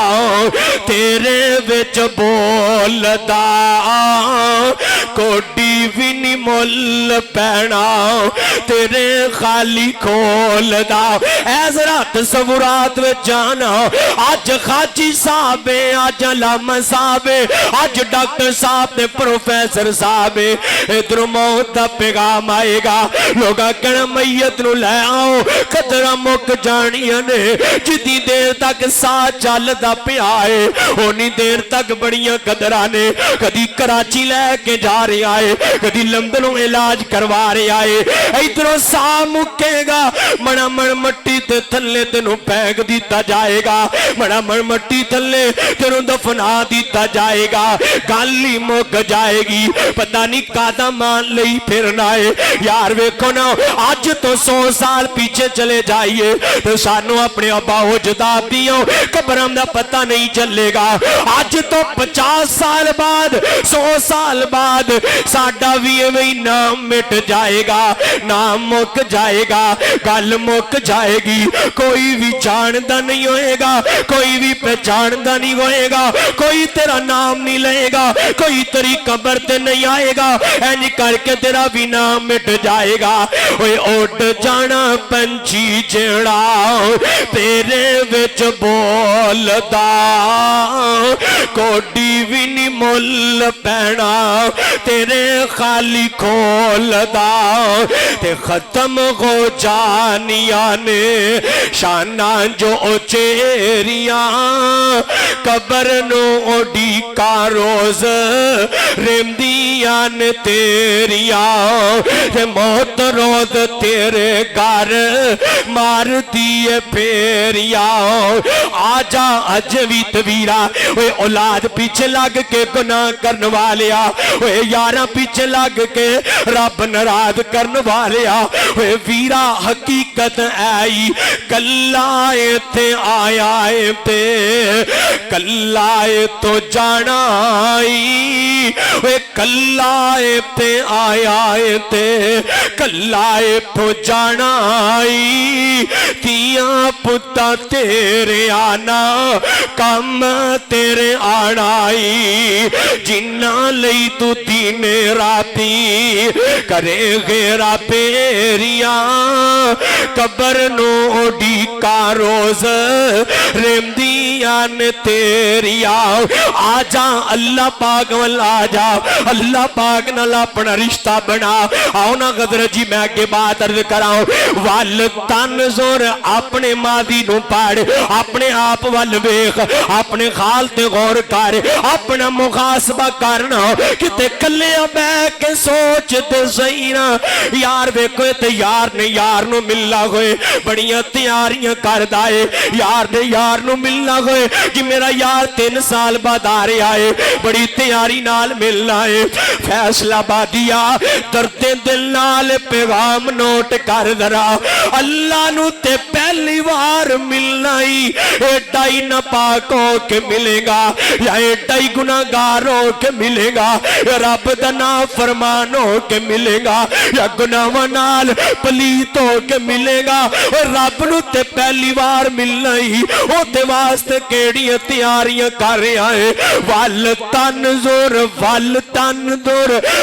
تیرے وچ بولدا کوڈی بھی نہیں مل پینا تیرے خالی کھولدا اے ذرا تصورات وچ جانا آج خاجی صاحب آج علامہ صاحب آج ڈاکٹر صاحب تے پروفیسر صاحب ادھر موت دا پیغام آئے گا لوگا کہنا میت نو لے آؤ خطرہ مک جانیاں نے جتنی دیر تک ساتھ چلدا پیا ہے اونی دیر تک بڑیاں قدرانے کدی کراچی لے کے جا رہا ہے کدی لندنوں علاج کروا رہا ہے ادھروں سا مکے گا مڑا مڑ مٹی تے تھلے تینوں پھینک دیتا جائے گا مڑا مڑ مٹی تھلے تینوں دفنا دیتا جائے گا گالی مک جائے گی پتہ نہیں کادا مان لئی پھرنا ہے یار ویکھو نا آج تو 100 سال پیچھے چلے جائیے تو سانو اپنے ابا ہو جدا دیوں قبرم دا پتہ نہیں چلے گا آج تو 50 سال بعد 100 سال بعد ساڈا بھی وہی نام مٹ جائے گا نام مک جائے گا گل مک جائے گی کوئی بھی جاندا نہیں ہوئے گا کوئی بھی پہچاندا نہیں ہوئے گا کوئی تیرا نام نہیں لے گا کوئی تیری قبر تے نہیں آئے گا اینج کر کے تیرا بھی نام مٹ جائے گا اوے اڈ جانا پنچی جڑا تیرے وچ بولدا کوڈی بھی نہیں مل پینا تیرے خالی کھولدا تے ختم ہو جانیاں نے شاناں جو چیریاں قبر نو ڈیکا روز رہندیاں نے تیریاں تے موت روز تیرے گھر مار دیے پھیریاں آجا اجوی تویرا اوے اولاد پیچھے لگ کے گناہ کرن والیا اوے یاراں پیچھے لگ کے رب ناراض کرن والیا اوے ویرا حقیقت آئی کلائے تے آیا تے کلائے تو جانا آئی اوے کلائے تے آیا تے کلائے تو جانا آئی تیاں پتا تیرے آنا کم تیرے آنائی جنہ لئی تو دین راتی کرے غیرہ پیریاں قبر نو ڈیکا روز رہندیاں نے تیریاں آجا اللہ پاک والا آجا اللہ پاک نال اپنا رشتہ بنا آؤ نا غدر جی میں کے بات عرض کراؤں والتنظر اپنے ماضی نو پاڑ اپنے آپ والویخ اپنے خال تے غور کر اپنا مخاسبہ کرنا کتے کلیاں بے کے سوچ تے زینا یار ویکھو تے یار نے یار نو ملنا ہوئے بڑیاں تیاریاں کر دائے یار نے یار نو ملنا ہوئے کہ میرا یار 3 سال بعد آ رہے آئے بڑی تیاری نال ملنا ہے فیصلہ بادیا درد دل نال پیغام نوٹ کر درا اللہ نو تے پہلی بار ملنا ہی ایڈا ہی ناپاک ہو کے ملے گا یا ایڈا ہی گناہگار ہو کے ملے گا یا رب دا نافرمان ہو کے ملے گا یا گناہاں نال پلیت ہو کے ملے گا اور رب نو تے پہلی بار ملنا ہی او تے واسطے کیڑی تیاریاں کر رہا ہے والتنظر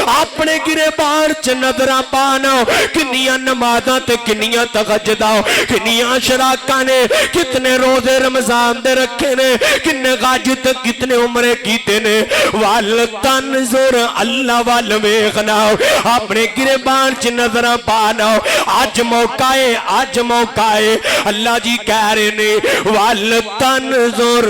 اپنے گرے بار چ نظراں پانا کنیاں نمازاں تے کنیاں تہجد کنیاں شراکاں نے کتنے روزے رمضان دے رکھے نے کنے غاج تک کتنے عمرے کیتے نے والتنظر اللہ والویخنا اپنے گربان چ نظرہ پانا آج موقع ہے اللہ جی کہہ رہے نے والتنظر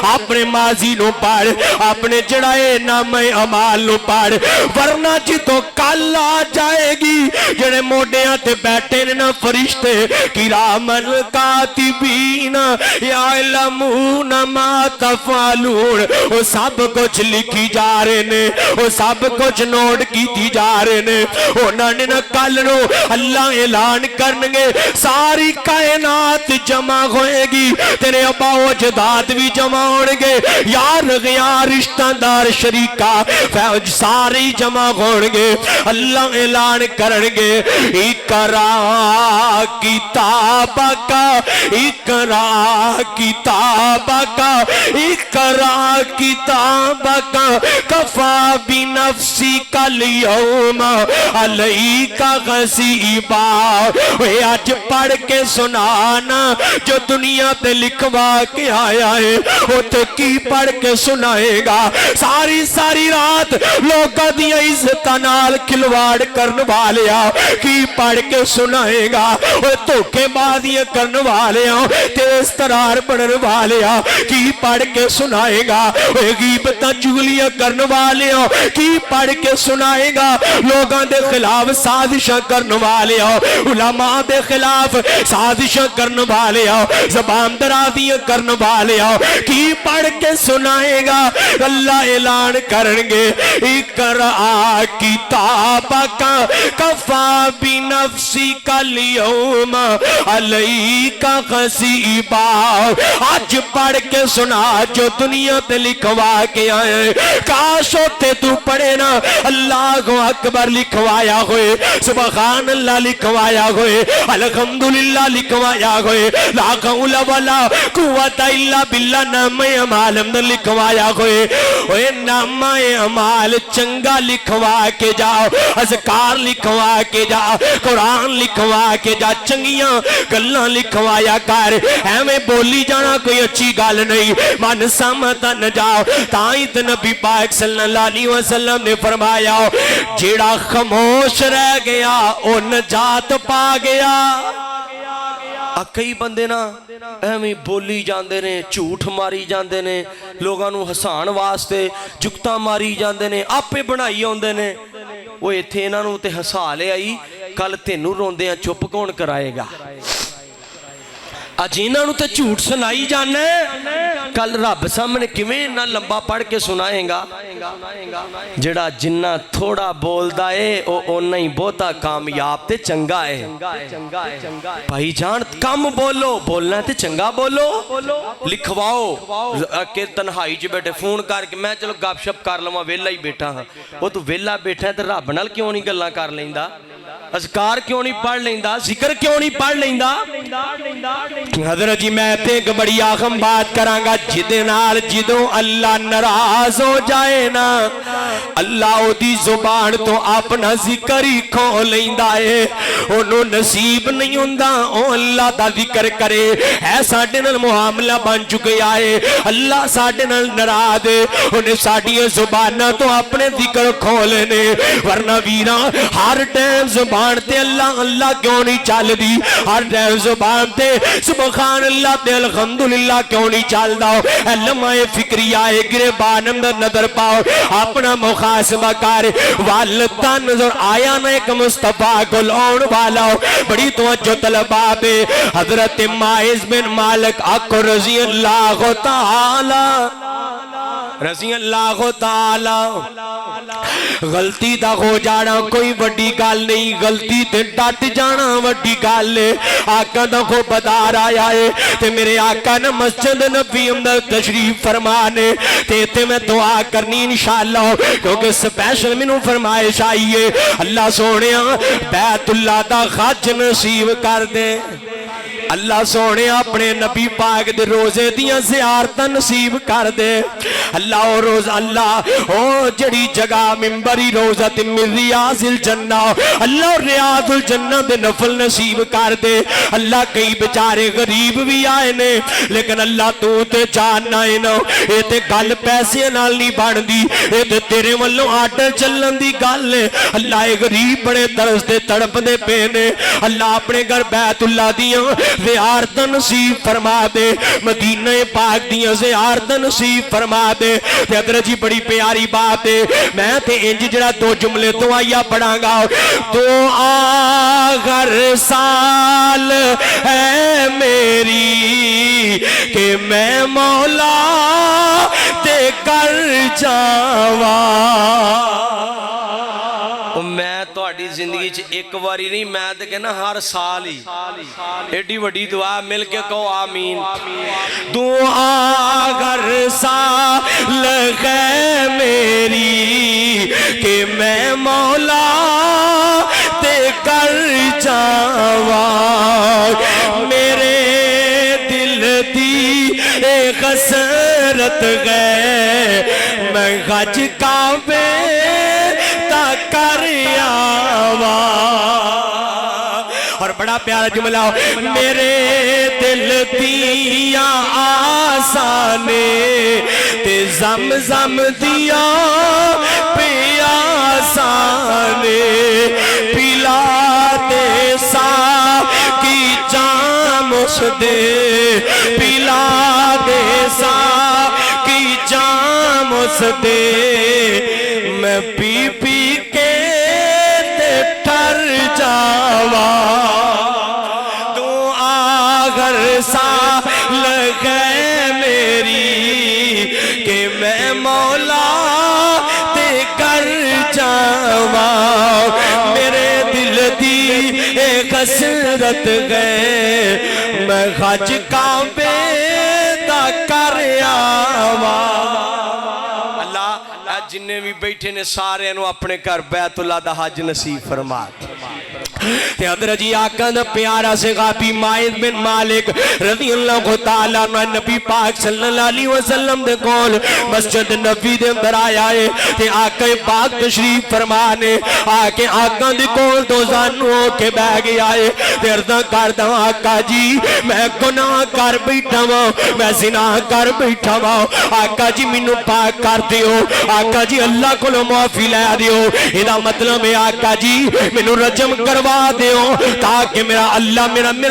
اپنے ماضی نو پڑھ اپنے جڑائے نام اعمال نو پڑھ ورنہ جی تو کل آ جائے گی جڑے موڈیاں تے بیٹھے نے نا فرشتے کرامن کاتبین یعلمون ما تفعلون وہ سب کچھ لکھی جا رہے نے وہ سب کچھ نوٹ کی جا رہے نے انہوں نے نہ کل نو اللہ اعلان کرنگے ساری کائنات جمع ہوئے گی تیرے ابا و جداد بھی جمع ہوئے یار غیار رشتہ دار شریکہ فیج ساری جمع ہوئے اللہ اعلان کرنگے اقرا کتابک اقرا کتابک اقرا کتابک کفا بنفسک اليوم علیک غصیبا اے آج پڑھ کے سنانا جو دنیا تے لکھوا کے آیا ہے وہ تو کی پڑھ کے سنائے گا ساری رات لوگا دیا عزتہ نال کھلواڑ کرن والیا کی پڑھ کے سنائے گا وہ دھوکے بازیاں کرن والیا تیز ترار پڑھن والیا کی پڑھ کے سنائے گا وہ غیبتہ چغلیاں کرن والیا کی پڑھ کے سنائے گا لوگاں دے خلاف سازشاں کرن والیا علماء دے خلاف سازشاں کرن والیا زبان درازیاں کرن والیا کی پڑھ کے سنائے گا اللہ اعلان کرنگے اقرا کتابک کفا بنفسک اليوم علیک غصیبا آج پڑھ کے سنا جو دنیا تے لکھوا کے آئے کاش ہوتے تو پڑھے نا اللہ اکبر لکھوایا ہوئے سبحان اللہ لکھوایا ہوئے الحمدللہ لکھوایا ہوئے لا قول ولا قوت الا باللہ نام اعمال لکھوایا ہوئے اوے نام اعمال چنگا لکھوا کے جاؤ اذکار لکھوا کے جاؤ قرآن لکھوا کے جا چنگیاں گلاں لکھوایا کر ایویں بولی جانا کوئی اچھی گل نہیں من سمتا نہ جاؤ تائیں نبی پاک صلی اللہ علیہ وسلم نے فرمایا جیڑا خاموش رہ گیا او نجات پا گیا کئی بندے نا ایویں بولی جاندے نے جھوٹ ماری جاندے نے لوگاں نو ہسان واسطے جکتا ماری جاندے نے آپے بنائی ہوندے نے وہ ایتھے انہاں نو تے ہسا لے آئی کل تینوں روندے ہیں چپ کون کرائے گا اج انہاں نو تے جھوٹ سنائی جانا ہے کل رب سامنے کیویں نہ لمبا پڑھ کے سنائے گا جڑا جنہ تھوڑا بولدا ہے او اونا ہی بہتا کامیاب تے چنگا ہے بھائی جان کم بولو بولنا تے چنگا بولو لکھواؤ کہ تنہائی جی بیٹھے فون کر کے میں چلو گپ شپ کر لواں ویلا ہی بیٹھا ہاں وہ تو ویلا بیٹھا ہے تے رب نال کیوں نہیں گلاں کر لیندا اذکار کیوں نہیں پڑھ لیندا ذکر کیوں نہیں پڑھ لیندا حضرت جی میں تے ایک بڑی اہم بات کراں گا جدے نال جدوں اللہ ناراض ہو جائے نا اللہ او دی زبان تو اپنا ذکر ہی کھو لیندا ہے اونوں نصیب نہیں ہوندا او اللہ دا ذکر کرے ہے ساڈے نال معاملہ بن چکیا ہے اللہ ساڈے نال ناراض ہے اونے ساڈیاں زباناں تو اپنے ذکر کھو لینے ورنہ ویراں ہر ٹائم زبان تے اللہ اللہ کیوں نہیں چل دی ہر ٹائم زبان تے سبحان اللہ تے الحمدللہ کیوں نہیں چل دا اے لمحہ فکری آئے گربان اندر نظر پاؤ اپنا محاسبہ کر والتا نظر آیا نا ایک مصطفیٰ کو لون والا بڑی توجہ طلبات حضرت مائز بن مالک اکو رضی اللہ تعالی غلطی دا ہو جانا کوئی وڈی گال نہیں غلطی تے ڈٹ جانا وڈی گال لے آقا دا کو بدار آیا ہے تے میرے آقا نے مسجد نبی اندر تشریف فرمانے تے میں دعا کرنی انشاءاللہ کیونکہ سپیشل منو فرمائش آئیے اللہ سونیا بیت اللہ دا خاج نصیب کر دے اللہ سونے اپنے نبی پاک دے روزے دیاں زیارتاں نصیب کر دے اللہ او روز اللہ او جڑی جگہ منبری روزت من ریاض الجنہ اللہ ریاض الجنہ دے نفل نصیب کر دے اللہ کئی بیچارے غریب بھی آئے نے لیکن اللہ تو تے جاننا ہے نا اے تے گل پیسے نال نہیں بن دی اے تے تیرے والوں آرڈر چلن دی گل ہے اللہ اے غریب بڑے درس دے تڑپ دے پینے اللہ اپنے گھر بیت اللہ دیاں زیارتاں نصیب فرما دے مدینہ پاک دیاں زیارتاں نصیب فرما دے تے اگر جی بڑی پیاری بات ہے میں تے انج جڑا دو جملے تو آیا پڑھاں گا تو آخر سال ہے میری کہ میں مولا تے کر جاواں میں تہاڈی زندگی چ ایک واری نہیں میں تے کہنا ہر سال ہی ایڈی وڈی دعا مل کے کہو آمین دعا ہر سال ہے میری کہ میں مولا تے کر جاواں میرے دل دی اے خسرت ہے میں حج کعبے تک کر آواں اور بڑا پیارا جملہ میرے دل دیاں آسانے تے زمزم دیا پیاسانے پلا دے سا کی جام اس دے پلا دے سا کی جام اس دے میں پی پی کے تے ٹر جاواں تو آگر سال ہے میری کہ میں مولا تے کر جاواں میرے دل دی اے خسرت گئے میں حج کعبے دا کر آواں جنہیں بھی بیٹھے نے سارے انہوں اپنے گھر بیت اللہ دا حج نصیب فرما تے حضرت جی آقا دا پیارا صحابی مائز بن مالک رضی اللہ تعالیٰ عنہ نبی پاک صلی اللہ علیہ وسلم دے کول مسجد نبی دے اندر آیا ہے تے آقا پاک تشریف فرمانے آکے آقا دے کول دو زانوں کے بہ گیا ہے تے عرضاں کردہ آقا جی میں گناہ کر بیٹھا ہوں میں زنا کر بیٹھا ہوں آقا جی منو پاک کر دیو آقا جی اللہ کو معافی لے دیو ادا مطلب ہے آقا جی منو رجم کروا دیو تاکہ میرا اللہ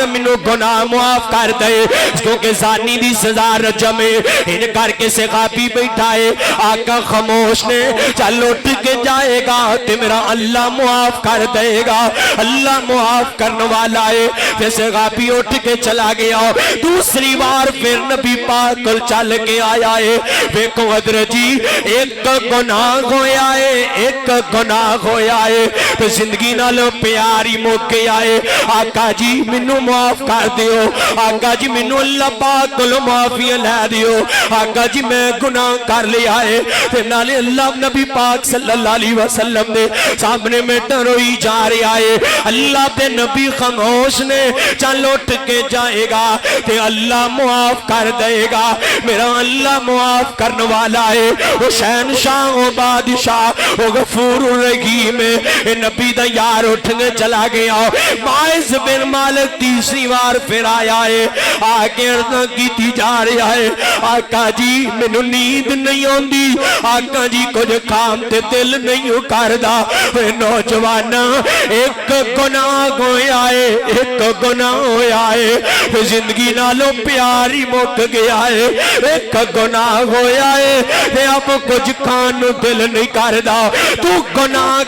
منو گناہ معاف کر دے کیونکہ زانی دی سزا رجم ہے ان کر کے صحابی بیٹھا ہے آقا خاموش نے چل اٹھ کے جائے گا تے میرا اللہ معاف کر دے گا اللہ معاف کرنے والا ہے پھر صحابی اٹھ کے چلا گیا دوسری بار پھر نبی پاک کل چل کے آیا ہے دیکھو حضرت جی ایک گناہ ہویا ہے ایک گناہ ہویا ہے تو زندگی نال پیاری موقع آئے آقا جی منو معاف کر دیو آقا جی منو اللہ پاک کلو معافی لے دیو آقا جی میں گناہ کر لیا ہے تے نالے اللہ نبی پاک صلی اللہ علیہ وسلم نے سامنے میں ڈروئی جا رہا ہے اللہ تے نبی خاموش نے چل اٹھ کے جائے گا تے اللہ معاف کر دے گا میرا اللہ معاف کرنے والا ہے وہ شہنشاہ و بادشاہ وہ غفور الرحیم ہے نبی دا یار اٹھنے چلا گیا مائز بن مالک تیسری بار پھر آیا ہے آگے ارزاں کی جا رہا ہے آقا جی منو نیند نہیں ہوندی آقا جی کچھ کام تے دل نہیں کردا نوجوانا ایک گناہ ہویا ہے ایک گناہ ہویا ہے زندگی نالوں پیاری مک گیا ہے ایک گناہ ہویا ہے تے اب کچھ کھان دل نہیں کردا تو گناہ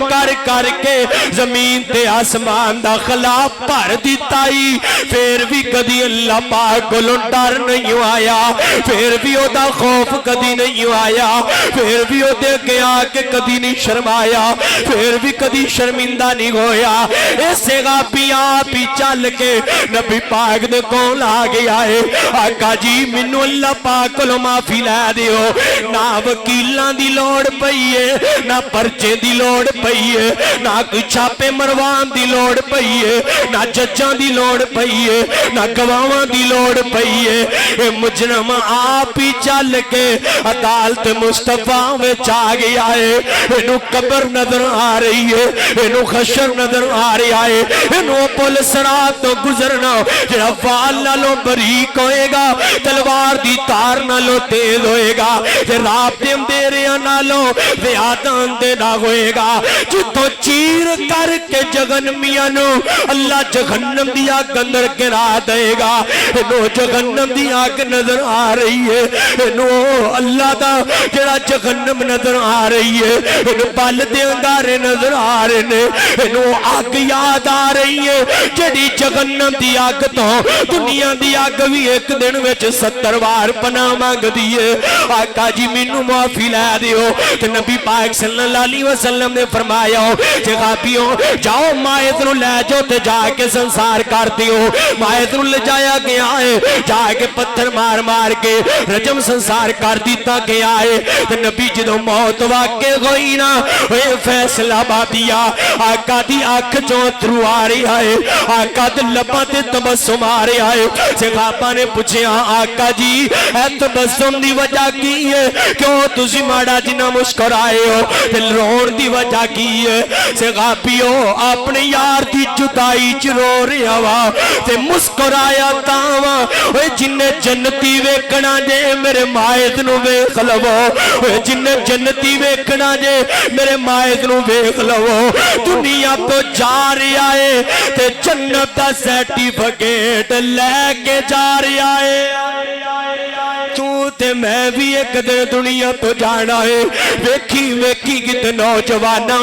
کر کے زمین تے آسمان دا خلاف پر دیتائی پھر بھی کدی اللہ پاک کو ڈر نہیں آیا پھر بھی او دا خوف کدی نہیں آیا پھر بھی او دے گیا کہ کدی نہیں شرمایا پھر بھی کدی شرمندہ نہیں ہویا اسے گا پی چل کے نبی پاک دے کول آ گیا ہے آقا جی منو اللہ پاک کو معافی لے دیو نہ وکیلاں دی لوڑ پئی ہے نہ پرچے دی لوڑ پئی ہے نہ کوئی چھاپے مروان دی دی لوڑ پئی ہے نہ ججاں دی لوڑ پئی ہے نہ گواہاں دی لوڑ پئی ہے اے مجرم آپ ہی چل کے عدالت مصطفیٰ میں چاہ گیا ہے انہوں قبر نظر آ رہی ہے انہوں خشر نظر آ رہا ہے انہوں پل سرات تو گزرنا جڑا فال نالوں بریک ہوئے گا تلوار دی تار نالوں تیز ہوئے گا راب دیم دے رہا نالوں زیادان دے نہ ہوئے گا جتوں چیر کر کے جہنمیاں نو اللہ جہنم دی آگ اندر گرا دے گا انہوں جہنم دی آگ نظر آ رہی ہے انہوں اللہ دا جڑا جہنم نظر آ رہی ہے انہوں پل دے انگارے نظر آ رہے نے انہوں آگ یاد آ رہی ہے جڑی جہنم دی آگ تو دنیا دی آگ بھی ایک دن وچ 70 بار پناہ مانگ دیئے آقا جی مینوں معافی لے دیو تو نبی پاک صلی اللہ علیہ وسلم نے فرمایا ہو جغابیوں جاؤ مائد نو لے جو تے جا کے سنسار کر دیو مائد نو لے جایا گیا ہے جا کے پتھر مار مار کے رجم سنسار کر دیتا گیا ہے تو نبی جدو موت واقع ہوئی نا اے فیصلہ بادیا آقا دی آنکھ جو ترو آ رہی ہے آقا دی لبا تے تبسم آ رہی ہے جغابہ نے پوچھے آقا جی اے تبسم دی وجہ کی ہے کیوں تسی ماڑا جنہ مسکرائے ہو دل رون دی وجہ کی ہے سغابیو اپنے یار دی جدائی چرو رہا وا تے مسکرایا تاوا اوے جننے جنتی ویکنا جے میرے مائد نو ویکھ لو اوے جننے جنتی ویکنا جے میرے مائد نو ویکھ لو دنیا تو جا رہا ہے تے جنت دا سرٹیفکیٹ لے کے جا رہا ہے تو تے میں بھی ایک دن دنیا تو جانا ہے ویکھی ویکھی کتے نوجوانا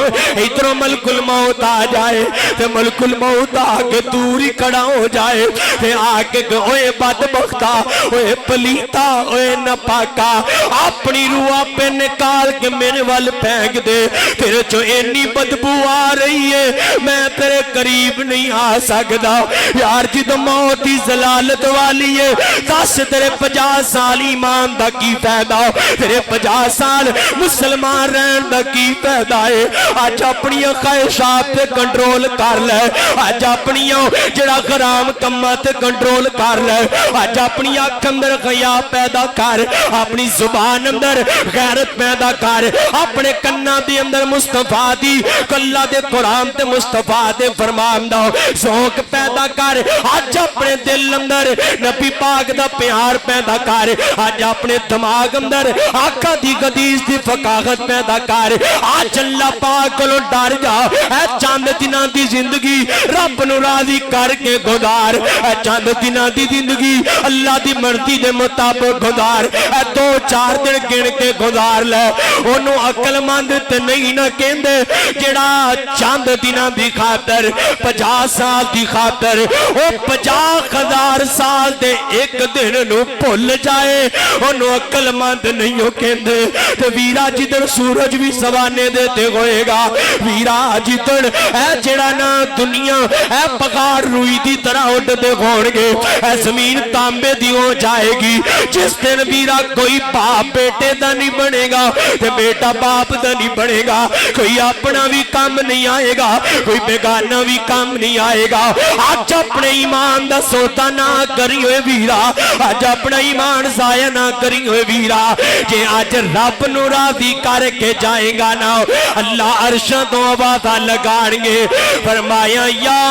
ادھر ملک الموت آ جائے تے ملک الموت آگے دوری کھڑا ہو جائے تے آگے اوے بدبختا اوے پلیتا اوے نپاکا اپنی روح پہ نکال کے میرے وال پھینک دے تیرے جو اینی بدبو آ رہی ہے میں تیرے قریب نہیں آ سکتا یار جد موت ہی زلالت والی ہے دس تیرے 50 سال ایمان دا کی فائدہ تیرے 50 سال مسلمان رہن دا کی فائدہ ہے آج اپنی خواہشات تے کنٹرول کر لے آج اپنی جڑا غرام کمہ تے کنٹرول کر لے آج اپنی آنکھ اندر غیا پیدا کر اپنی زبان اندر غیرت پیدا کر اپنے کنہ دی اندر مصطفیٰ دی کلہ دے قرآن تے مصطفیٰ دے فرمان دا ذوق پیدا کر آج اپنے دل اندر نبی پاک دا پیار پیدا کر آج اپنے دماغ اندر آقا دی قدیس دی فقاہت پیدا کر آج اللہ پاک کو ڈر جا اے چاند دنہ دی زندگی رب نو راضی کر کے گزار اے چاند دنہ دی زندگی اللہ دی مرضی دے مطابق گزار اے 2-4 دن گن کے گزار لے انہوں عقل مند تے نہیں نہ کہندے جڑا چاند دنہ دی خاطر 50 سال دی خاطر او 50,000 سال دے ایک دن نو بھول جائے انہوں عقل مند نہیں ہو کہندے تے ویرا جدن سورج بھی سوانے دیتے ہوئے گا ویرا جدن اے جڑا نا دنیا اے پگار روئی دی طرح اٹھ دے گھوڑ گے اے زمین تانبے دی ہو جائے گی جس دن ویرا کوئی باپ بیٹے دا نہیں بنے گا تے بیٹا باپ دا نہیں بنے گا کوئی اپنا بھی کام نہیں آئے گا کوئی بیگانہ بھی کام نہیں آئے گا آج اپنے ایمان دا سوتا نہ کری ہوئے ویرا آج اپنا ایمان ضائع نہ کری ہوئے ویرا جے آج رب نو راضی کر کے جائیں گا نا اللہ عرشاں تو آوازہ لگائیں گے فرمایا یا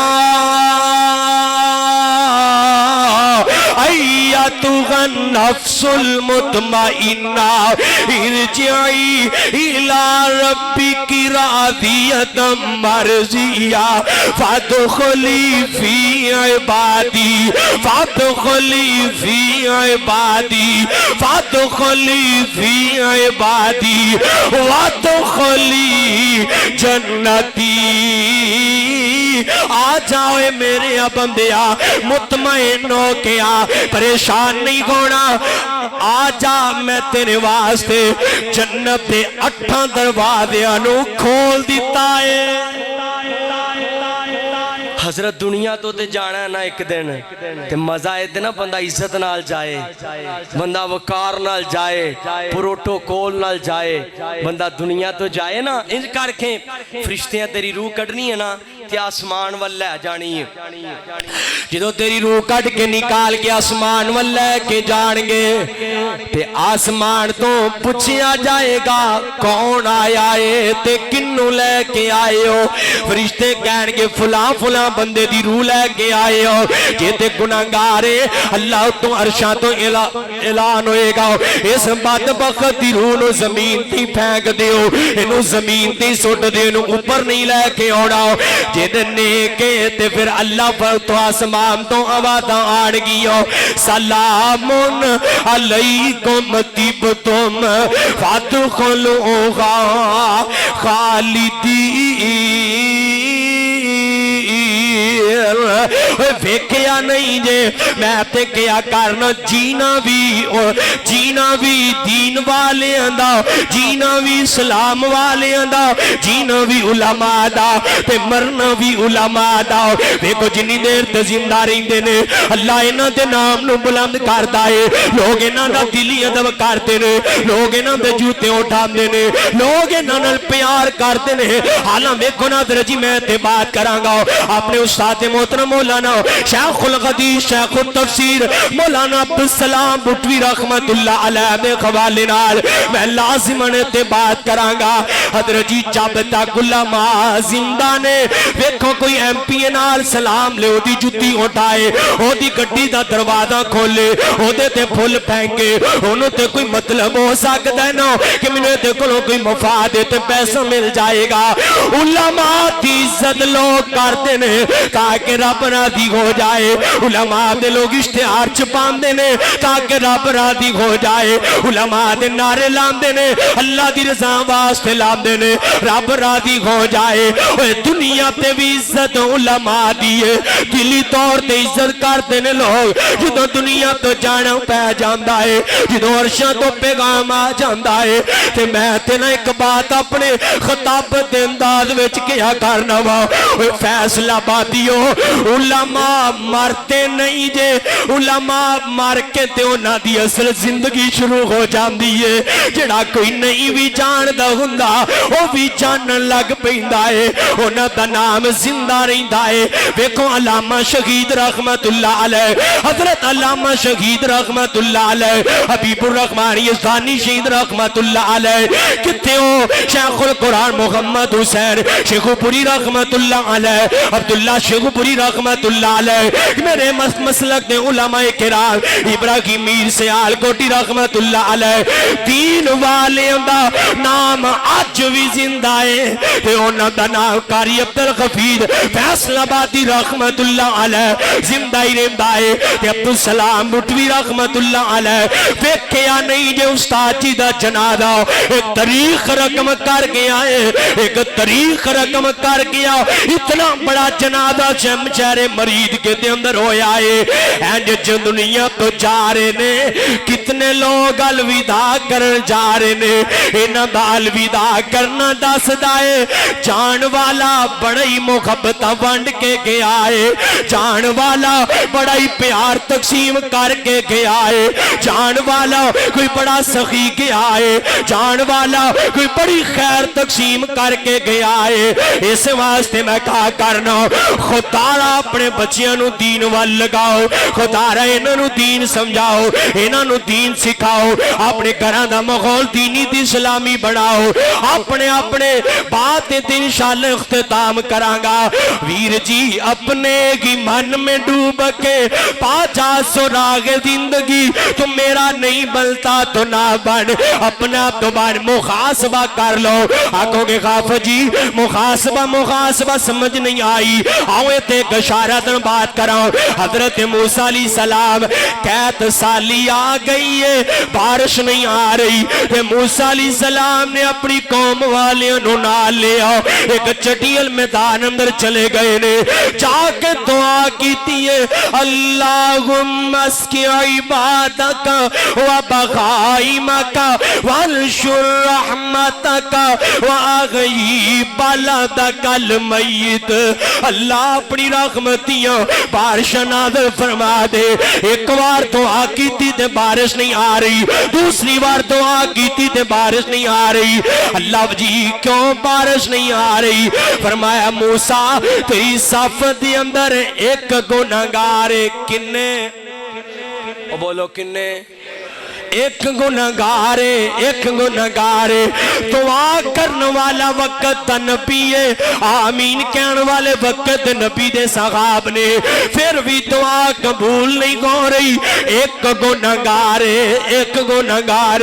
ایتھا النفس المطمئنہ ارجعی الی ربک راضیۃ مرضیہ فادخلی فی عبادی فادخلی فی عبادی فادخلی فی عبادی وادخلی جنتی آ جاؤے میرے بندیا مطمئن ہو کے آ پریشان نہیں ہونا آ جا میں تیرے واسطے جنت دے 8 دروازیاں نو کھول دیتا ہے حضرت دنیا تو تے جانا ہے نا ایک دن تے مزہ ہے تے نا بندہ عزت نال جائے بندہ وقار نال جائے پروٹوکول نال جائے بندہ دنیا تو جائے نا انج کر کے فرشتیاں تیری روح کڑنی ہے نا تے آسمان ول لے جانی ہے جدو تیری روح کٹ کے نکال کے آسمان ول لے کے جان گے تے آسمان تو پوچھیا جائے گا کون آیا ہے تے کنوں لے کے آئے ہو فرشتے کہن گے فلاں فلاں بندے دی روح لے کے آئے ہو جے تے گناہگارے اللہ تو عرشاں تو اعلان ہوئے گا اس بدبخت دی روح نو زمین تی پھینک دیو انو زمین تی سٹ دیو انو اوپر نہیں لے کے اوڑا جے دے نیکے تے پھر اللہ پر تو آسمان تو آوازاں آڑ گیو سلامن علیکم طبتم فادخلوها خالدین ویکھیا نہیں جے میں تے کیا کرنا جینا بھی دین والے دا جینا بھی اسلام والے دا جینا بھی علماء دا تے مرنا بھی علماء دا ویکھو جنی دیر تے زندہ رہندے نے اللہ انہاں دے نام نو بلند کردا ہے لوگ انہاں دا دلی ادب کرتے نے لوگ انہاں دے جوتے اٹھاندے نے لوگ انہاں نال پیار کرتے نے حالاں ویکھو نا جی میں تے بات کراں گا اپنے استاد محترم مولانا شیخ الحدیث شیخ التفسیر مولانا عبدالسلام بٹوی رحمت اللہ علیہ دے حوالے نال میں لازماً تے بات کراں گا حضرت جی جب تک علماء زندہ نے ویکھو کوئی ایم پی نال سلام لے او دی جُتی اٹھائے او دی گڈی دا دروازہ کھولے او دے تے پھل پھینکے انہوں تے کوئی مطلب ہو سکتا ہے نا کہ میں تے کولوں کوئی مفاد تے پیسہ مل جائے گا علماء دی عزت لوگ کرتے نے تاکہ رب راضی ہو جائے علماء دے لوگ اشتہار چھپاندے نے تاکہ رب راضی ہو جائے علماء دے نعرے لاندے نے اللہ دی رضا واسطے لاندے نے رب راضی ہو جائے اوے دنیا تے بھی عزت علماء دی ہے دلی طور تے عزت کرتے نے لوگ جدوں دنیا تو جانا پہ جاندا ہے جدوں عرشاں تو پیغام آ جاندا ہے تے میں تے نہ ایک بات اپنے خطاب دے انداز وچ کیا کرنا وا اوے فیصلہ بادیو علماء مرتے نہیں جے علماء مر کے تے انہاں دی اصل زندگی شروع ہو جاندی ہے جڑا کوئی نہیں بھی جاندا ہوندا او بھی جانن لگ پیندا ہے انہاں دا نام زندہ رہندا ہے ویکھو علامہ شہید رحمت اللہ علیہ حضرت علامہ شہید رحمت اللہ علیہ حبیب الرحمن یزدانی شہید رحمت اللہ علیہ کتے ہو شیخ القرآن محمد حسین شیخ پوری رحمت اللہ علیہ عبداللہ شیخ پوری رحمت اللہ علیہ میرے مسلک دے علماء کرام ابراہیم میر سیال کوٹی رحمت اللہ علیہ دین والے دا نام آج بھی زندہ ہے تے انہاں دا نام قاری عبدالغفید فیصل آبادی رحمت اللہ علیہ زندہ ہی رہندا ہے تے عبدالسلام بٹوی رحمت اللہ علیہ ویکھیا نہیں جے استاد جی دا جنازہ ایک تاریخ رقم کر گیا ہے ایک تاریخ رقم کر گیا اتنا بڑا جنازہ شمشیر مرید کے دے اندر ہویا ہے اینج جو دنیا تو جا رہے نے کتنے لوگ الوداع کرن جا رہے نے انہاں دا الوداع کرنا دس دائے جان والا بڑی محبت ونڈ کے گیا ہے جان والا بڑی پیار تقسیم کر کے گیا ہے جان والا کوئی بڑا سخی گیا ہے جان والا کوئی بڑی خیر تقسیم کر کے گیا ہے اس واسطے میں کہا کرنا خدا را اپنے بچیاں نو دین وال لگاؤ خدا را انہاں نو دین سمجھاؤ انہاں نو دین سکھاؤ اپنے گھراں دا ماحول دینی تے اسلامی بناؤ اپنے بات تے انشاءاللہ اختتام کراں گا ویر جی اپنے کی من میں ڈوب کے پاچا سراغ زندگی تو میرا نہیں بنتا تو نہ بن اپنا تو بن محاسبہ کر لو آنکھوں کے خاف جی محاسبہ سمجھ نہیں آئی آوے تے گشارتن بات کراؤں حضرت موسیٰ علیہ السلام قید سالی آ گئی ہے بارش نہیں آ رہی تے موسیٰ علیہ السلام نے اپنی قوم والے نال لے آؤ ایک چٹیل میدان اندر چلے گئے نے جا کے دعا کیتی ہے اللہم اسکی عبادک و بغائمک وانشر رحمتک و اغیی بلدک المیت اللہ اپنی رحمتیاں بارش نازل فرما دے ایک بار دعا کیتی تے بارش نہیں آ رہی دوسری بار دعا کیتی تے بارش نہیں آ رہی اللہ جی کیوں بارش نہیں آ رہی فرمایا موسیٰ تیری صف دے اندر ایک گناہگار کنے بولو کنے ایک گناہگار دعا کرن والا وقت نبی ہے آمین کہن والے وقت نبی دے صحاب نے پھر بھی دعا قبول نہیں ہو رہی ایک گناہگار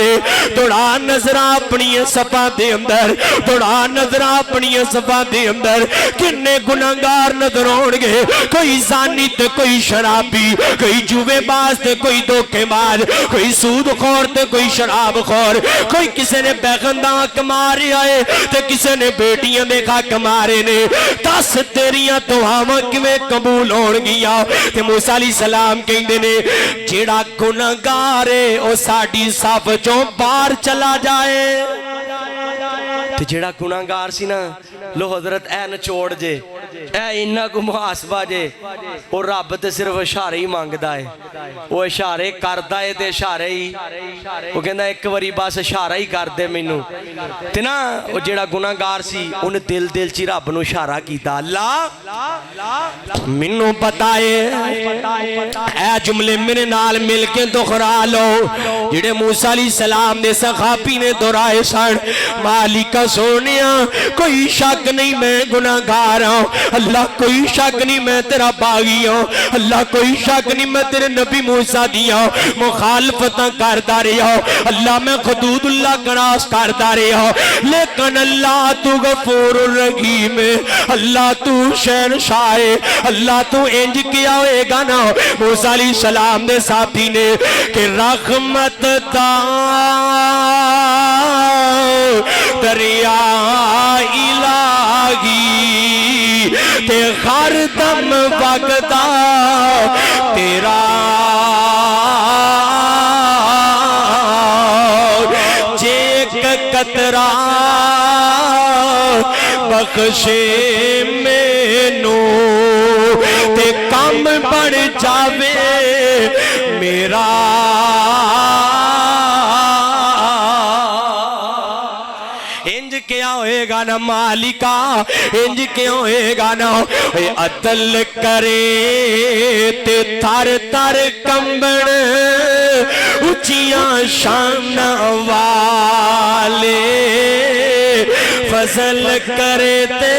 توڑا نظر اپنی صفا دے اندر توڑا نظر اپنی صفا دے اندر کنے گناہگار نظر ہون گے کوئی زانی تے کوئی شرابی کوئی جوے باز تے کوئی دھوکے باز کوئی سود خور تے کوئی شراب خور کوئی کسے نے بیغنداں کمارے آئے تے کسے نے بیٹیاں دیکھا کمارے نے دس تیریاں دعاواں کیویں قبول ہون گیا تے موسیٰ علیہ السلام کہندے نے جیڑا گناہگار ہے او ساڈی صف چوں باہر چلا جائے تے جیڑا گناہگار سی نا لو حضرت اے نچوڑ جے اے انہاں کو محاسبہ جے اور رب تے صرف اشارے ہی مانگدا ہے وہ اشارے کردا ہے تے اشارے ہی وہ کہندا ایک واری بس اشارہ ہی کر دے مینوں تے نا او جیڑا گناہگار سی اونے دل چ رب نو اشارہ کیتا اللہ مینوں پتہ ہے اے جملے میرے نال مل کے دہرا لو جڑے موسیٰ علیہ السلام دے صحابی نے دہرائے سن مالک سونیا کوئی شک نہیں میں گناہگار ہوں اللہ کوئی شک نہیں میں تیرا باغی ہوں اللہ کوئی شک نہیں میں تیرے نبی موسیٰ دیا مخالفتاں کردا رہا اللہ میں حدود اللہ کراس کردا رہا لیکن اللہ تو غفور الرحیم اللہ تو شہنشاہ اللہ تو انج کیا ہوئے گا نا موسیٰ علیہ السلام دے ساتھی نے کہ رحمت دا دریا الہی تے ہر دم وگدا تیرا جے قطرہ بخشے مینوں تے کم بڑھ جاوے میرا انج کیا ہوئے گا نا مالکا انج کیا ہوئے گا نا عدل کرے تے تر تر کمبن اچیاں شان والے فضل کرے تے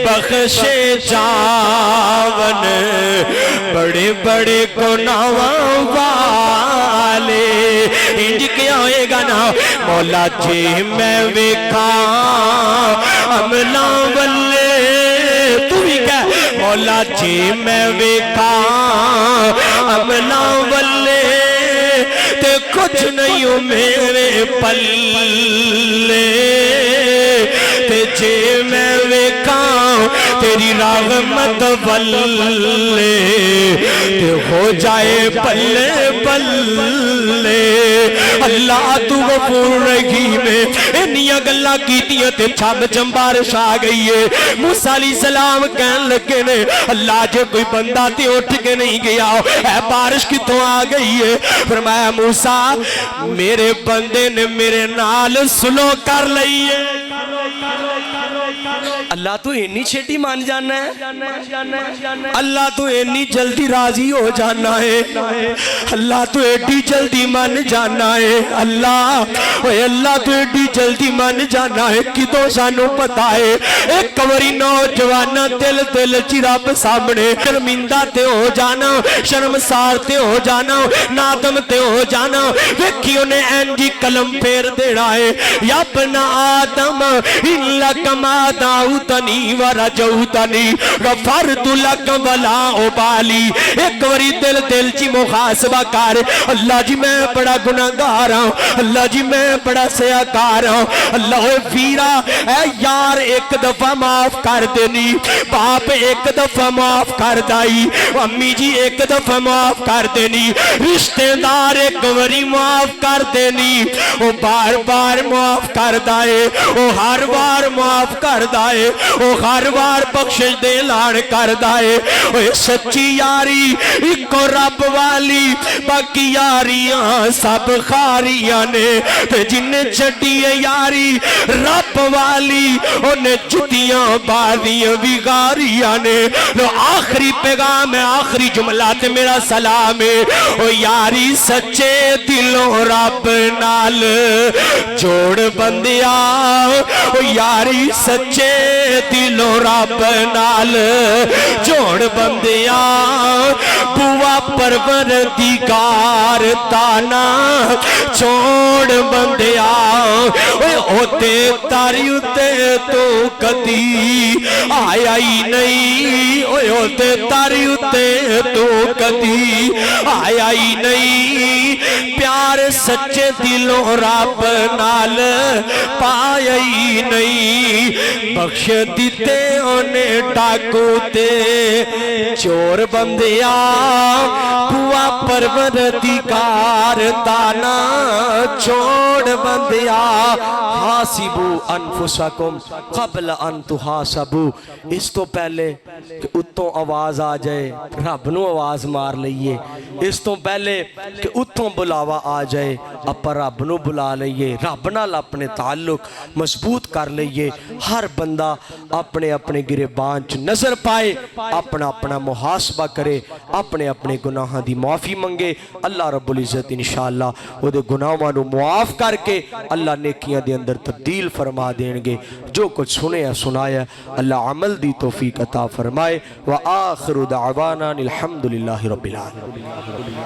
بخشے جاون بڑے بڑے گناہاں والے انج کیا ہوئے گا نا مولا جی میں ویکھاں عملاں والے تو بھی کہہ مولا جی میں ویکھاں عملاں والے تے کچھ نہیں ہو میرے پلے تے جے میں ویکھاں تیری رحمت والے تے ہو جائے پلے پلے اللہ تو غفور رحیم انیاں گلاں کیتیاں تے چھب چمبارش آ گئی ہے موسیٰ علیہ السلام کہن لگے نے اللہ جے کوئی بندہ تے اٹھ کے نہیں گیا اے بارش کتوں آ گئی ہے فرمایا موسیٰ میرے بندے نے میرے نال سلو کر لئی ہے اللہ تو اتنی چھیٹی مان جانا ہے اللہ تو اتنی جلدی راضی ہو جانا ہے اللہ تو اتنی جلدی مان جانا ہے اللہ تو اتنی جلدی مان جانا ہے کتوں سانو پتا ہے ایک کوری نوجوانا دل چی رب سامنے شرمندہ تے ہو جانا شرمسار تے ہو جانا نادم تے ہو جانا ویکھیوں نے اینجی قلم پھیر دینا ہے یا ابن آدم انلک ما داؤد آمنتنی ورجوتنی غفرت لک ولا ابالی. ایک واری دل چی محاسبہ کر, اللہ جی میں بڑا گناہگار ہوں, اللہ جی میں بڑا سیاکار ہوں, اللہ ویرا اے یار ایک دفعہ معاف کر دینی, باپ ایک دفعہ معاف کر دائی, امی جی ایک دفعہ معاف کر دینی, رشتہ دار ایک واری معاف کر دینی, وہ بار بار معاف کر دائے, وہ ہر بار معاف کر دائے, وہ ہر بار بخشش دے لان کر دائے. وہ سچی یاری ایک رب والی, باقی یاریاں سب خاریاں نے, جن چھڑی یاری رب والی انہیں جتیاں بازیاں بھی غاریاں نے. لو آخری پیغام ہے, آخری جملات میرا سلام ہے, او یاری سچے دلوں رب نال جوڑ بندیا, او یاری سچے دلوں رب نال جوڑ بندیا, بوا پروردگار تانا چھوڑ بندیا, ہوتے تاری اتے تو کدی آیا ہی نہیں, ہوتے تاری اتے تو کدی آیا ہی نہیں, پیار سچے دلوں رب نال پایا ہی نہیں, بخش دیتے انہیں ڈاکو تے چور بندیا, بوا پروردگار دانا چھوڑ بندیا. حاسبو انفسکم قبل ان تحاسبو, اس تو پہلے کہ اتوں آواز آ جائے رب نو آواز مار لئیے, اس تو پہلے کہ اتوں بلاوا آ جائے اپا رب نو بلا لئیے, رب نال اپنے تعلق مضبوط کر لئیے. ہر بندہ اپنے اپنے گریبان چ نظر پائے, اپنا اپنا محاسبہ کرے, اپنے اپنے گناہاں دی معافی منگے. اللہ رب العزت انشاءاللہ وہ دے گناہاں نو معاف کر کے اللہ نیکیاں دے اندر تبدیل فرما دیں گے. جو کچھ سنے سنایا اللہ عمل دی توفیق عطا فرمائے. وآخر دعوانا الحمدللہ رب العالمین.